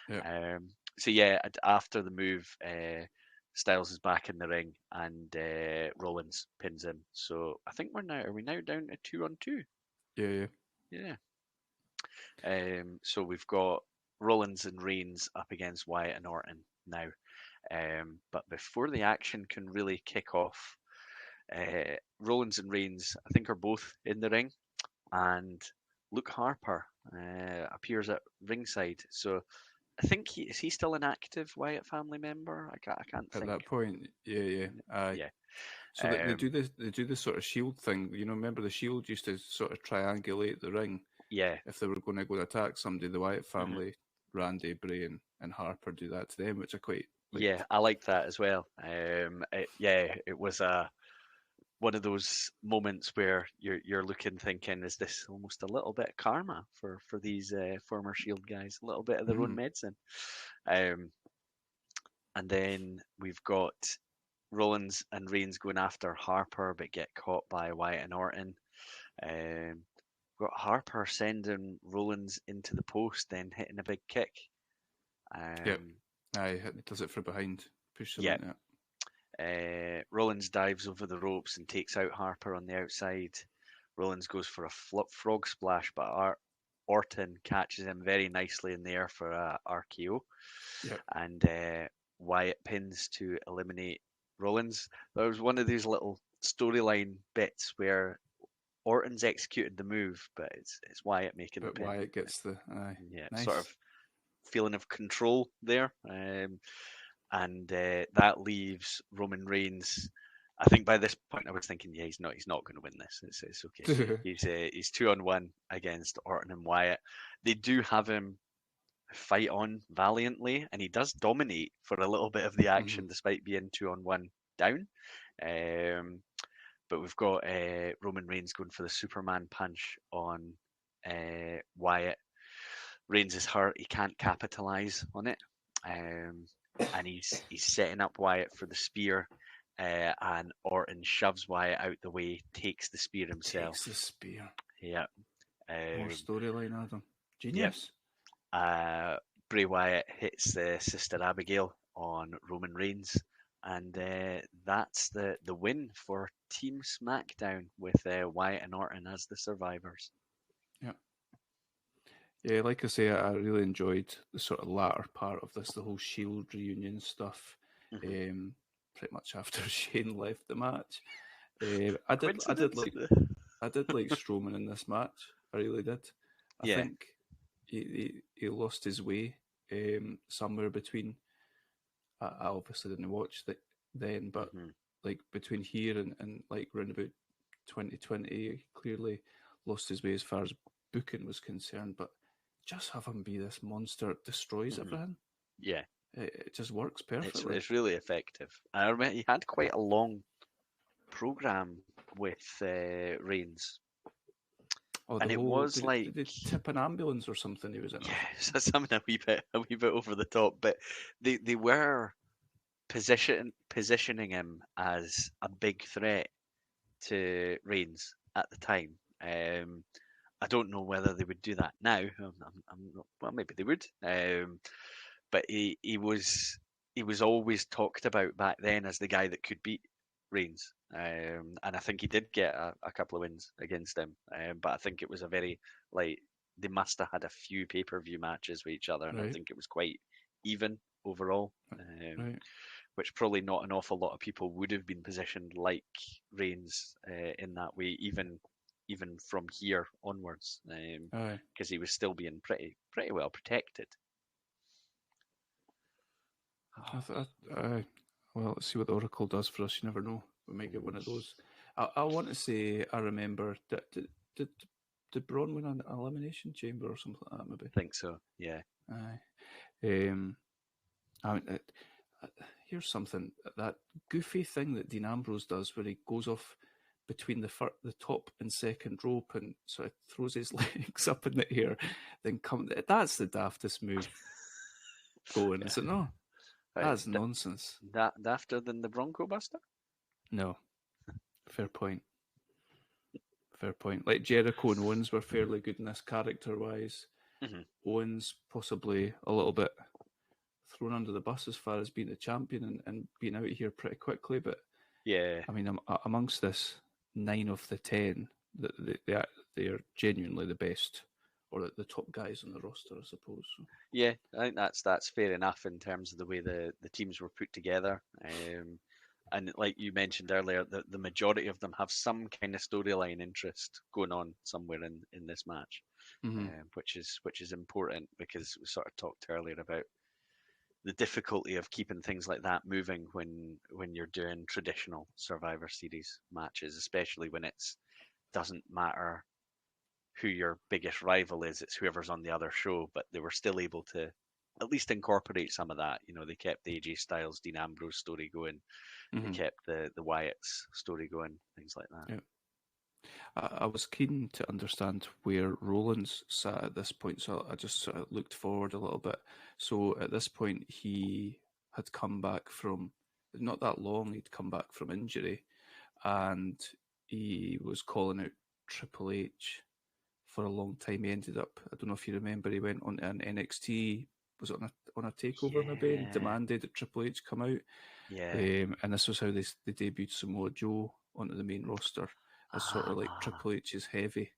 Speaker 6: Yeah.
Speaker 2: So yeah, after the move, Styles is back in the ring, and Rollins pins him. So I think are we now down to 2-on-2?
Speaker 6: Yeah.
Speaker 2: So we've got Rollins and Reigns up against Wyatt and Orton now. But before the action can really kick off, Rollins and Reigns, I think, are both in the ring, and Luke Harper appears at ringside. So I think is he still an active Wyatt family member? I can't think.
Speaker 6: At that point, yeah. So they do this sort of Shield thing. You know, remember the Shield used to sort of triangulate the ring.
Speaker 2: Yeah.
Speaker 6: If they were going to go and attack somebody, the Wyatt family, Randy, Bray, and Harper do that to them, which I quite liked.
Speaker 2: Yeah, I like that as well. It was one of those moments where you're looking, thinking, is this almost a little bit of karma for these former Shield guys, a little bit of their own medicine. And then we've got Rollins and Reigns going after Harper, but get caught by Wyatt and Orton. We've got Harper sending Rollins into the post, then hitting a big kick.
Speaker 6: Yep. He does it from behind, pushes him in it.
Speaker 2: Rollins dives over the ropes and takes out Harper on the outside. Rollins goes for a frog splash, but Orton catches him very nicely in the air for a RKO.
Speaker 6: Yep.
Speaker 2: And Wyatt pins to eliminate Rollins. There was one of these little storyline bits where Orton's executed the move, but it's Wyatt making the pin.
Speaker 6: Wyatt gets the nice.
Speaker 2: Sort of feeling of control there. And that leaves Roman Reigns. I think by this point I was thinking, he's not going to win this. It's okay. He's 2-on-1 against Orton and Wyatt. They do have him fight on valiantly, and he does dominate for a little bit of the action despite being 2-on-1 down. But we've got Roman Reigns going for the Superman punch on Wyatt. Reigns is hurt; he can't capitalize on it. And he's setting up Wyatt for the spear, and Orton shoves Wyatt out the way, takes the spear himself.
Speaker 6: Takes the spear.
Speaker 2: Yeah.
Speaker 6: More storyline, Adam. Genius.
Speaker 2: Yep. Bray Wyatt hits Sister Abigail on Roman Reigns, and that's the win for Team Smackdown with Wyatt and Orton as the survivors.
Speaker 6: Yeah, like I say, I really enjoyed the sort of latter part of this, the whole Shield reunion stuff. Pretty much after Shane left the match, I did like Strowman in this match. I really did. I think he lost his way somewhere between. I obviously didn't watch that then, but like between here and like around about 2020, he clearly lost his way as far as booking was concerned. But just have him be this monster that destroys everything.
Speaker 2: Yeah,
Speaker 6: It just works
Speaker 2: it's
Speaker 6: perfectly.
Speaker 2: really effective. I remember he had quite a long program with Reigns.
Speaker 6: Oh,
Speaker 2: And
Speaker 6: the
Speaker 2: it
Speaker 6: whole
Speaker 2: was like,
Speaker 6: did they tip an ambulance or something he was in?
Speaker 2: yeah, so something a wee bit over the top, but they were positioning him as a big threat to Reigns at the time. I don't know whether they would do that now. I'm not, well, maybe they would. But he was always talked about back then as the guy that could beat Reigns. And I think he did get a couple of wins against him. But I think it was a very, like, they must have had a few pay-per-view matches with each other, and I
Speaker 6: Right.
Speaker 2: think it was quite even overall.
Speaker 6: Right.
Speaker 2: Which probably not an awful lot of people would have been positioned like Reigns in that way, even from here onwards,
Speaker 6: Aye.
Speaker 2: because he was still being pretty well protected.
Speaker 6: Aye. Well, let's see what the Oracle does for us. You never know. We might get one of those. I want to say I remember did Braun win an elimination chamber or something like that? Maybe.
Speaker 2: I think so. Yeah.
Speaker 6: Aye. I mean, here's something, that goofy thing that Dean Ambrose does where he goes off between the top and second rope and sort of throws his legs up in the air, then that's the daftest move going, is it not? That's nonsense.
Speaker 2: That dafter than the Bronco Buster?
Speaker 6: No. Fair point. Fair point. Like Jericho and Owens were fairly good in this character-wise.
Speaker 2: Mhm.
Speaker 6: Owens possibly a little bit thrown under the bus as far as being the champion and being out of here pretty quickly. But
Speaker 2: Yeah.
Speaker 6: I mean, amongst this 9 of the 10, they are genuinely the best, or the top guys on the roster, I suppose. So.
Speaker 2: Yeah, I think that's fair enough in terms of the way the teams were put together. And like you mentioned earlier, the majority of them have some kind of storyline interest going on somewhere in this match, which is important, because we sort of talked earlier about the difficulty of keeping things like that moving when you're doing traditional Survivor Series matches, especially when it's doesn't matter who your biggest rival is, it's whoever's on the other show. But they were still able to at least incorporate some of that. You know, they kept the AJ Styles, Dean Ambrose story going. They kept the Wyatt's story going, things like that.
Speaker 6: Yeah. I was keen to understand where Rollins sat at this point, so I just sort of looked forward a little bit. So at this point, he had come back from, not that long, he'd come back from injury, and he was calling out Triple H for a long time. He ended up, I don't know if you remember, he went on an NXT, was it on a takeover maybe, and demanded that Triple H come out.
Speaker 2: Yeah.
Speaker 6: And this was how they debuted Samoa Joe onto the main roster as sort of like Triple H's heavy.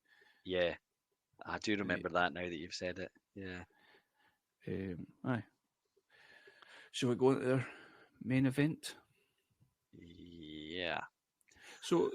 Speaker 2: Yeah, I do remember that now that you've said it. Yeah.
Speaker 6: Aye. Shall we go into their main event?
Speaker 2: Yeah.
Speaker 6: So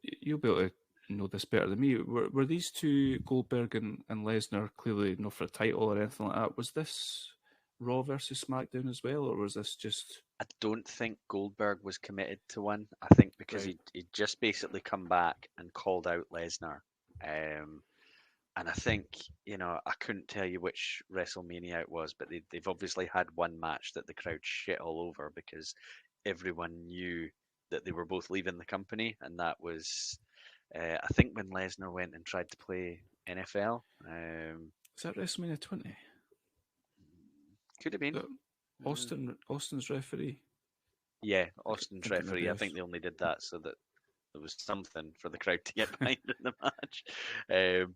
Speaker 6: you'll be able to know this better than me. Were these two, Goldberg and Lesnar, clearly not for a title or anything like that? Was this Raw versus SmackDown as well, or was this just...
Speaker 2: I don't think Goldberg was committed to one. I think because he'd just basically come back and called out Lesnar. And I think, I couldn't tell you which WrestleMania it was, but they've obviously had one match that the crowd shit all over because everyone knew that they were both leaving the company. And that was, I think, when Lesnar went and tried to play NFL.
Speaker 6: Is that WrestleMania 20?
Speaker 2: Could have been.
Speaker 6: Austin's referee.
Speaker 2: Yeah, Austin's referee. I think they only did that so that there was something for the crowd to get behind in the match.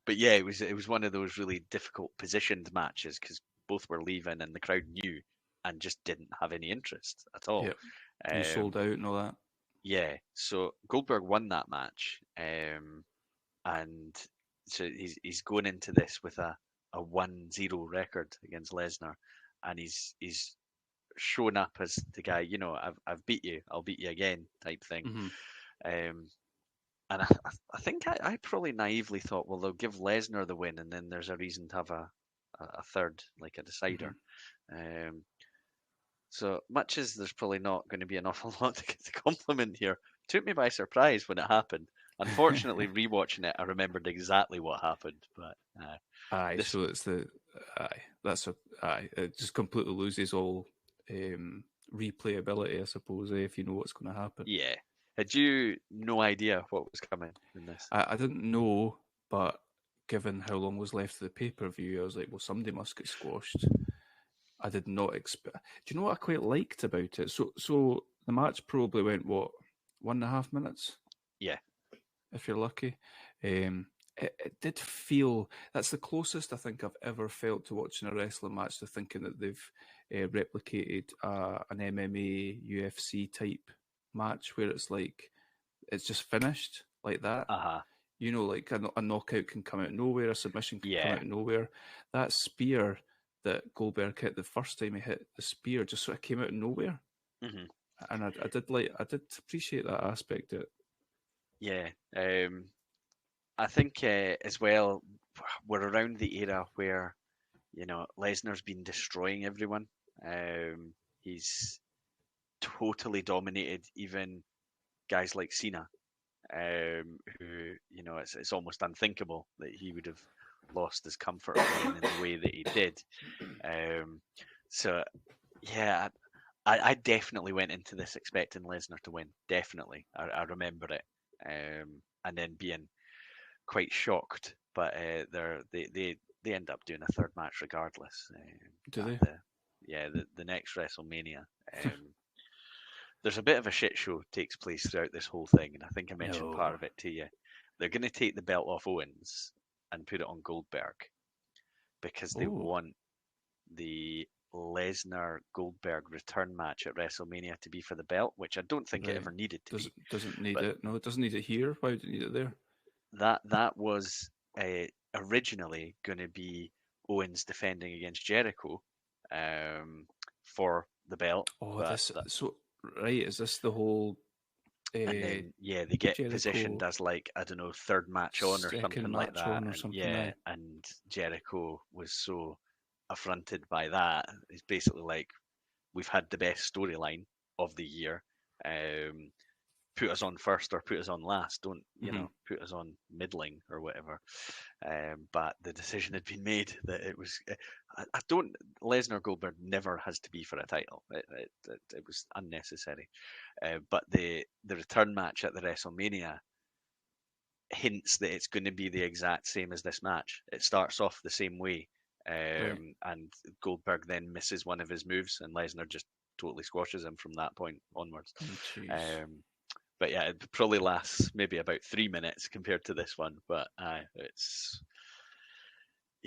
Speaker 2: But yeah, it was one of those really difficult positioned matches because both were leaving and the crowd knew and just didn't have any interest at all.
Speaker 6: Yep. You sold out and all that.
Speaker 2: Yeah, so Goldberg won that match, and so he's going into this with a 1-0 record against Lesnar, and he's shown up as the guy, I've beat you, I'll beat you again type thing. And I think I probably naively thought, well, they'll give Lesnar the win and then there's a reason to have a third, like a decider. So much as there's probably not going to be an awful lot to compliment here, took me by surprise when it happened. Unfortunately, rewatching it, I remembered exactly what happened. But
Speaker 6: so it's the It just completely loses all replayability, I suppose, if you know what's going to happen.
Speaker 2: Yeah. Had you no idea what was coming in this?
Speaker 6: I didn't know, but given how long was left of the pay-per-view, I was like, well, somebody must get squashed. I did not expect. Do you know what I quite liked about it? So the match probably went, what, 1.5 minutes?
Speaker 2: Yeah.
Speaker 6: If you're lucky. It did feel, that's the closest I think I've ever felt to watching a wrestling match to thinking that they've replicated an MMA UFC type match where it's like it's just finished like that. You know, like a knockout can come out of nowhere, a submission can come out of nowhere. That spear that Goldberg hit the first time he hit the spear just sort of came out of nowhere.
Speaker 2: Mm-hmm.
Speaker 6: And I did appreciate that aspect of it.
Speaker 2: Yeah. I think as well, we're around the era where, you know, Lesnar's been destroying everyone. He's totally dominated even guys like Cena, who, you know, it's almost unthinkable that he would have lost his comfort again in the way that he did. So, yeah, I definitely went into this expecting Lesnar to win. Definitely. I remember it. And then being quite shocked, but they end up doing a third match regardless.
Speaker 6: Do they?
Speaker 2: The next WrestleMania. There's a bit of a shit show takes place throughout this whole thing, and I think I mentioned part of it to you. They're going to take the belt off Owens and put it on Goldberg because they want the Lesnar Goldberg return match at WrestleMania to be for the belt, which I don't think it ever needed to be.
Speaker 6: Doesn't need it. No, it doesn't need it here. Why would it need it there?
Speaker 2: That was originally going to be Owens defending against Jericho for the belt.
Speaker 6: Is this the whole?
Speaker 2: And then they get
Speaker 6: Jericho
Speaker 2: positioned as like, I don't know, third match on or something like that. And Jericho was so affronted by that. He's basically like, we've had the best storyline of the year. Put us on first or put us on last. Don't, you know, put us on middling or whatever. But the decision had been made that it was. Lesnar Goldberg never has to be for a title. It was unnecessary. But the return match at the WrestleMania hints that it's going to be the exact same as this match. It starts off the same way. And Goldberg then misses one of his moves, and Lesnar just totally squashes him from that point onwards. But yeah, it probably lasts maybe about 3 minutes compared to this one. But it's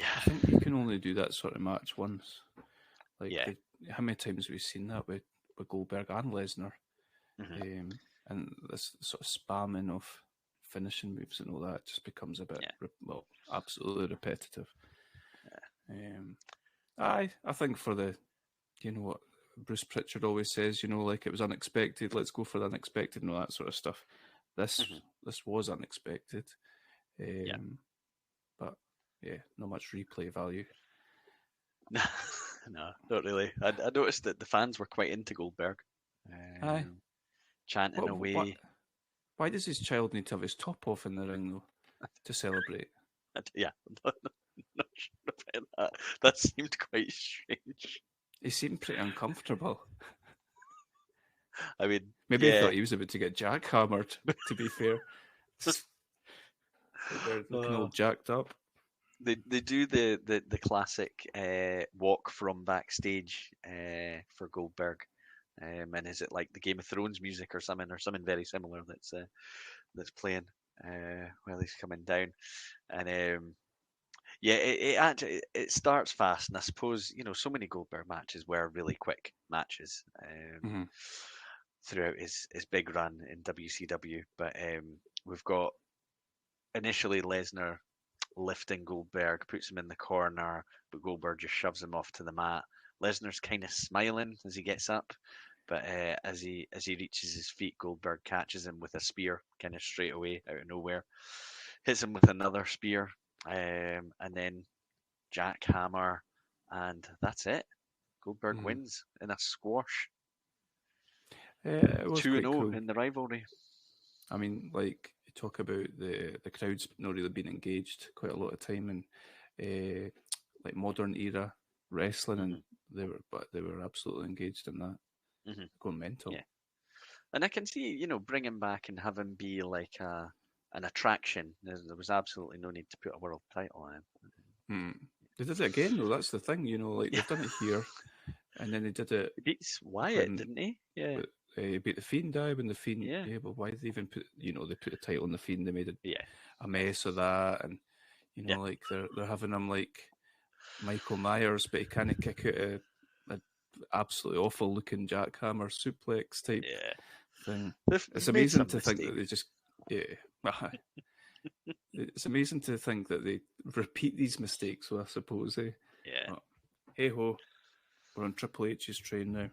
Speaker 6: I think you can only do that sort of match once. Like, how many times have we seen that with Goldberg and Lesnar? And this sort of spamming of finishing moves and all that just becomes a bit, absolutely repetitive. I think for the, you know what Bruce Pritchard always says, you know, like it was unexpected, let's go for the unexpected and all that sort of stuff. This was unexpected. But yeah, not much replay value.
Speaker 2: No, not really. I noticed that the fans were quite into Goldberg. Chanting away.
Speaker 6: Why does his child need to have his top off in the ring, though, to celebrate?
Speaker 2: Yeah, not sure about that. That seemed quite strange.
Speaker 6: He seemed pretty uncomfortable.
Speaker 2: I mean,
Speaker 6: maybe he thought he was about to get jackhammered, to be fair. They're looking all jacked up.
Speaker 2: They do the classic walk from backstage for Goldberg. And is it like the Game of Thrones music or something very similar that's playing while he's coming down? And it starts fast, and I suppose, you know, so many Goldberg matches were really quick matches throughout his big run in WCW. But we've got initially Lesnar lifting Goldberg, puts him in the corner, but Goldberg just shoves him off to the mat. Lesnar's kind of smiling as he gets up, but as he reaches his feet, Goldberg catches him with a spear kind of straight away out of nowhere, hits him with another spear, and then jackhammer, and that's it. Goldberg wins in a squash. 2-0 in the rivalry.
Speaker 6: I mean, like, you talk about the crowd's not really being engaged quite a lot of time, and like modern era wrestling, and they were absolutely engaged in that, going mental.
Speaker 2: Yeah. And I can see, bringing back and having be like an attraction. There was absolutely no need to put a world title on him.
Speaker 6: They did it again, though. That's the thing, like they've done it here, and then they did it.
Speaker 2: He beats Wyatt,
Speaker 6: when-
Speaker 2: didn't he? Yeah.
Speaker 6: He beat the Fiend, when the Fiend.
Speaker 2: Yeah.
Speaker 6: But why did they even put? They put the title on the Fiend. They made
Speaker 2: Yeah.
Speaker 6: a mess of that, and like they're having him like Michael Myers, but he can't kick out a absolutely awful looking jackhammer suplex type thing. It's amazing to think that they just it's amazing to think that they repeat these mistakes. So I suppose,
Speaker 2: Yeah.
Speaker 6: Hey ho, we're on Triple H's train now.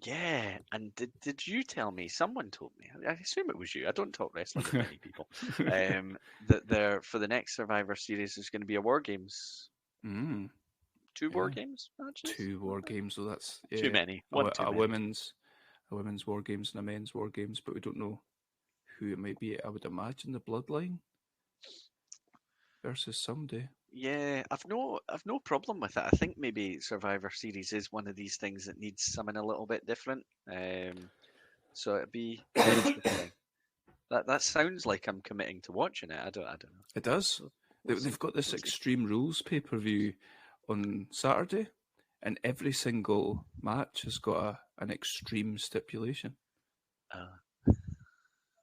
Speaker 2: Yeah, and did you tell me? Someone told me. I assume it was you. I don't talk wrestling with many people. That there for the next Survivor Series there's going to be a War Games. 2 War Games matches.
Speaker 6: 2 War Games. So that's
Speaker 2: too many.
Speaker 6: A women's War Games and a men's War Games, but we don't know who it might be. I would imagine the Bloodline versus somebody.
Speaker 2: Yeah, I've no problem with it. I think maybe Survivor Series is one of these things that needs something a little bit different. So it'd be interesting. That sounds like I'm committing to watching it. I don't know.
Speaker 6: It does. They've got this Extreme Rules pay-per-view on Saturday, and every single match has got an extreme stipulation.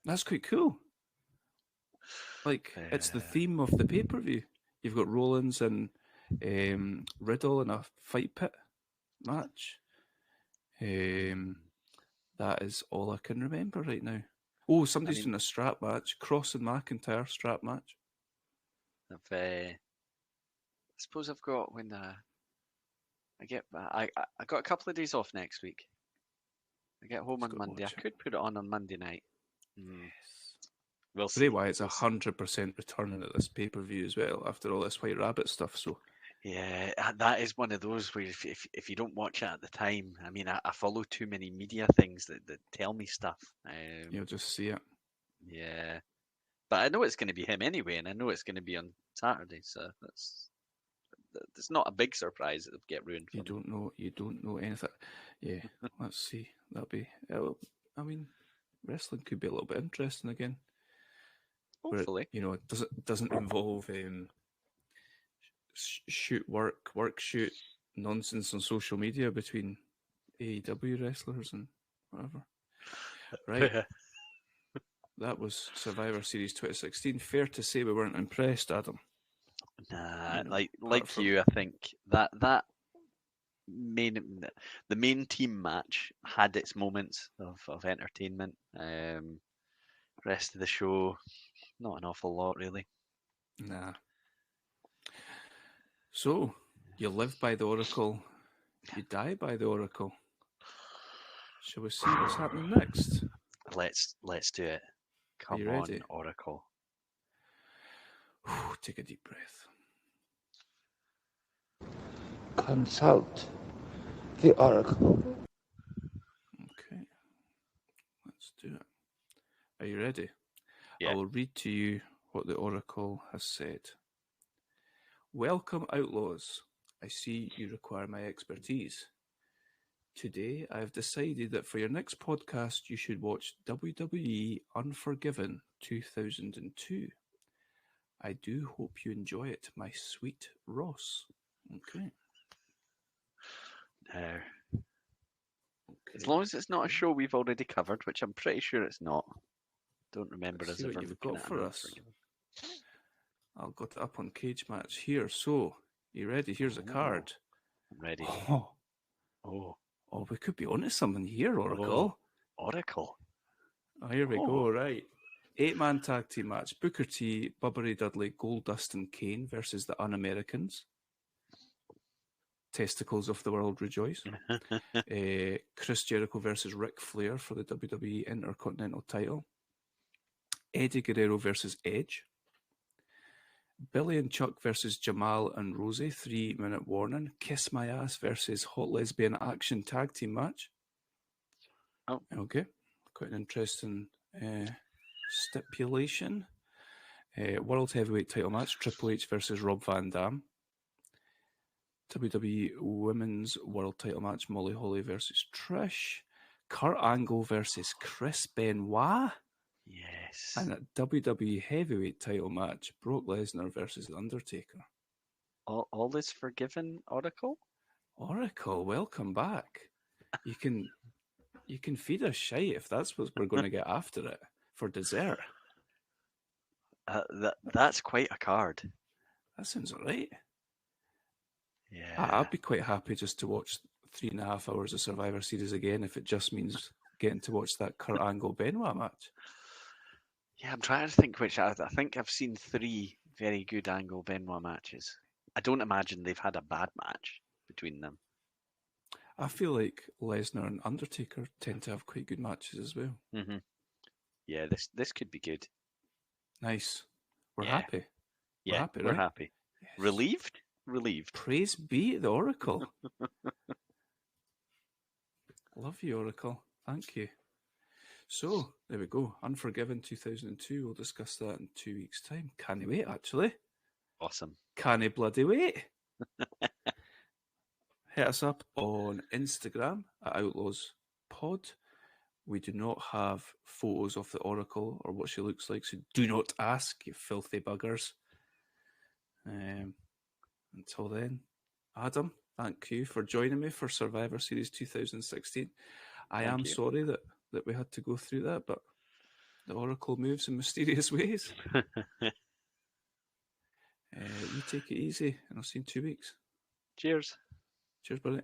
Speaker 6: That's quite cool. Like, it's the theme of the pay-per-view. You've got Rollins and Riddle in a fight pit match. That is all I can remember right now. Oh, somebody's doing a strap match. Cross and McIntyre strap match.
Speaker 2: I suppose I've got I got a couple of days off next week. I get home on Monday. I could put it on Monday night. We'll see.
Speaker 6: Bray Wyatt's 100% returning at this pay-per-view as well after all this White Rabbit stuff. So
Speaker 2: yeah, that is one of those where if you don't watch it at the time, I mean, I follow too many media things that tell me stuff.
Speaker 6: You'll just see it.
Speaker 2: Yeah, but I know it's going to be him anyway, and I know it's going to be on Saturday, so it's not a big surprise that it'll get ruined.
Speaker 6: You don't know anything. Yeah, let's see. That'll be. I mean, wrestling could be a little bit interesting again.
Speaker 2: Hopefully,
Speaker 6: where, it doesn't involve work shoot nonsense on social media between AEW wrestlers and whatever. Right. That was Survivor Series 2016. Fair to say we weren't impressed, Adam.
Speaker 2: Nah, like you, I think that the main team match had its moments of entertainment. Rest of the show, not an awful lot, really.
Speaker 6: Nah. So, you live by the Oracle, you die by the Oracle. Shall we see what's happening next?
Speaker 2: Let's do it. Come
Speaker 6: you
Speaker 2: on,
Speaker 6: ready?
Speaker 2: Oracle.
Speaker 6: Take a deep breath.
Speaker 7: Consult the Oracle.
Speaker 6: Okay. Let's do it. Are you ready?
Speaker 2: Yeah.
Speaker 6: I will read to you what the Oracle has said. Welcome, Outlaws. I see you require my expertise. Today, I have decided that for your next podcast, you should watch WWE Unforgiven 2002. I do hope you enjoy it, my sweet Ross. Okay.
Speaker 2: As long as it's not a show we've already covered, which I'm pretty sure it's not. Don't remember
Speaker 6: Let's
Speaker 2: us
Speaker 6: see
Speaker 2: ever
Speaker 6: what you've
Speaker 2: looking
Speaker 6: got
Speaker 2: at
Speaker 6: for
Speaker 2: an
Speaker 6: us.
Speaker 2: Unforgiven.
Speaker 6: I'll got it up on Cage Match here. So, you ready? Here's a card.
Speaker 2: I'm ready.
Speaker 6: Oh, we could be onto something here, Oracle.
Speaker 2: Oracle.
Speaker 6: Oh, here we go, right. 8-man tag team match. Booker T, Bubba Ray Dudley, Goldust and Kane versus the Un-Americans. Testicles of the world rejoice. Chris Jericho versus Ric Flair for the WWE Intercontinental title. Eddie Guerrero versus Edge. Billy and Chuck versus Jamal and Rosie, 3-minute warning. Kiss My Ass versus Hot Lesbian Action tag team match.
Speaker 2: Oh.
Speaker 6: Okay. Quite an interesting stipulation. World Heavyweight title match, Triple H versus Rob Van Dam. WWE Women's World Title match: Molly Holly versus Trish, Kurt Angle versus Chris Benoit,
Speaker 2: Yes.
Speaker 6: and a WWE Heavyweight Title match: Brock Lesnar versus The Undertaker.
Speaker 2: All is forgiven, Oracle?
Speaker 6: Oracle, welcome back. You can feed us shite if that's what we're going to get after it for dessert.
Speaker 2: That's quite a card.
Speaker 6: That sounds alright.
Speaker 2: Yeah.
Speaker 6: I'd be quite happy just to watch 3.5 hours of Survivor Series again if it just means getting to watch that Kurt Angle Benoit match.
Speaker 2: Yeah, I'm trying to think which. I think I've seen 3 very good Angle Benoit matches. I don't imagine they've had a bad match between them.
Speaker 6: I feel like Lesnar and Undertaker tend to have quite good matches as well.
Speaker 2: Mm-hmm. Yeah, this could be good.
Speaker 6: Nice. We're
Speaker 2: Yeah.
Speaker 6: happy.
Speaker 2: Yeah,
Speaker 6: We're happy,
Speaker 2: we're
Speaker 6: right?
Speaker 2: happy.
Speaker 6: Yes.
Speaker 2: Relieved? Relieved.
Speaker 6: Praise be the Oracle. Love you, Oracle. Thank you. So, there we go. Unforgiven 2002. We'll discuss that in 2 weeks' time. Can't wait, actually.
Speaker 2: Awesome.
Speaker 6: Can't bloody wait. Hit us up on Instagram at Outlaws Pod. We do not have photos of the Oracle or what she looks like, so do not ask, you filthy buggers. Until then, Adam, thank you for joining me for Survivor Series 2016. I am sorry that we had to go through that, but the Oracle moves in mysterious ways. You take it easy, and I'll see you in 2 weeks.
Speaker 2: Cheers.
Speaker 6: Cheers, buddy.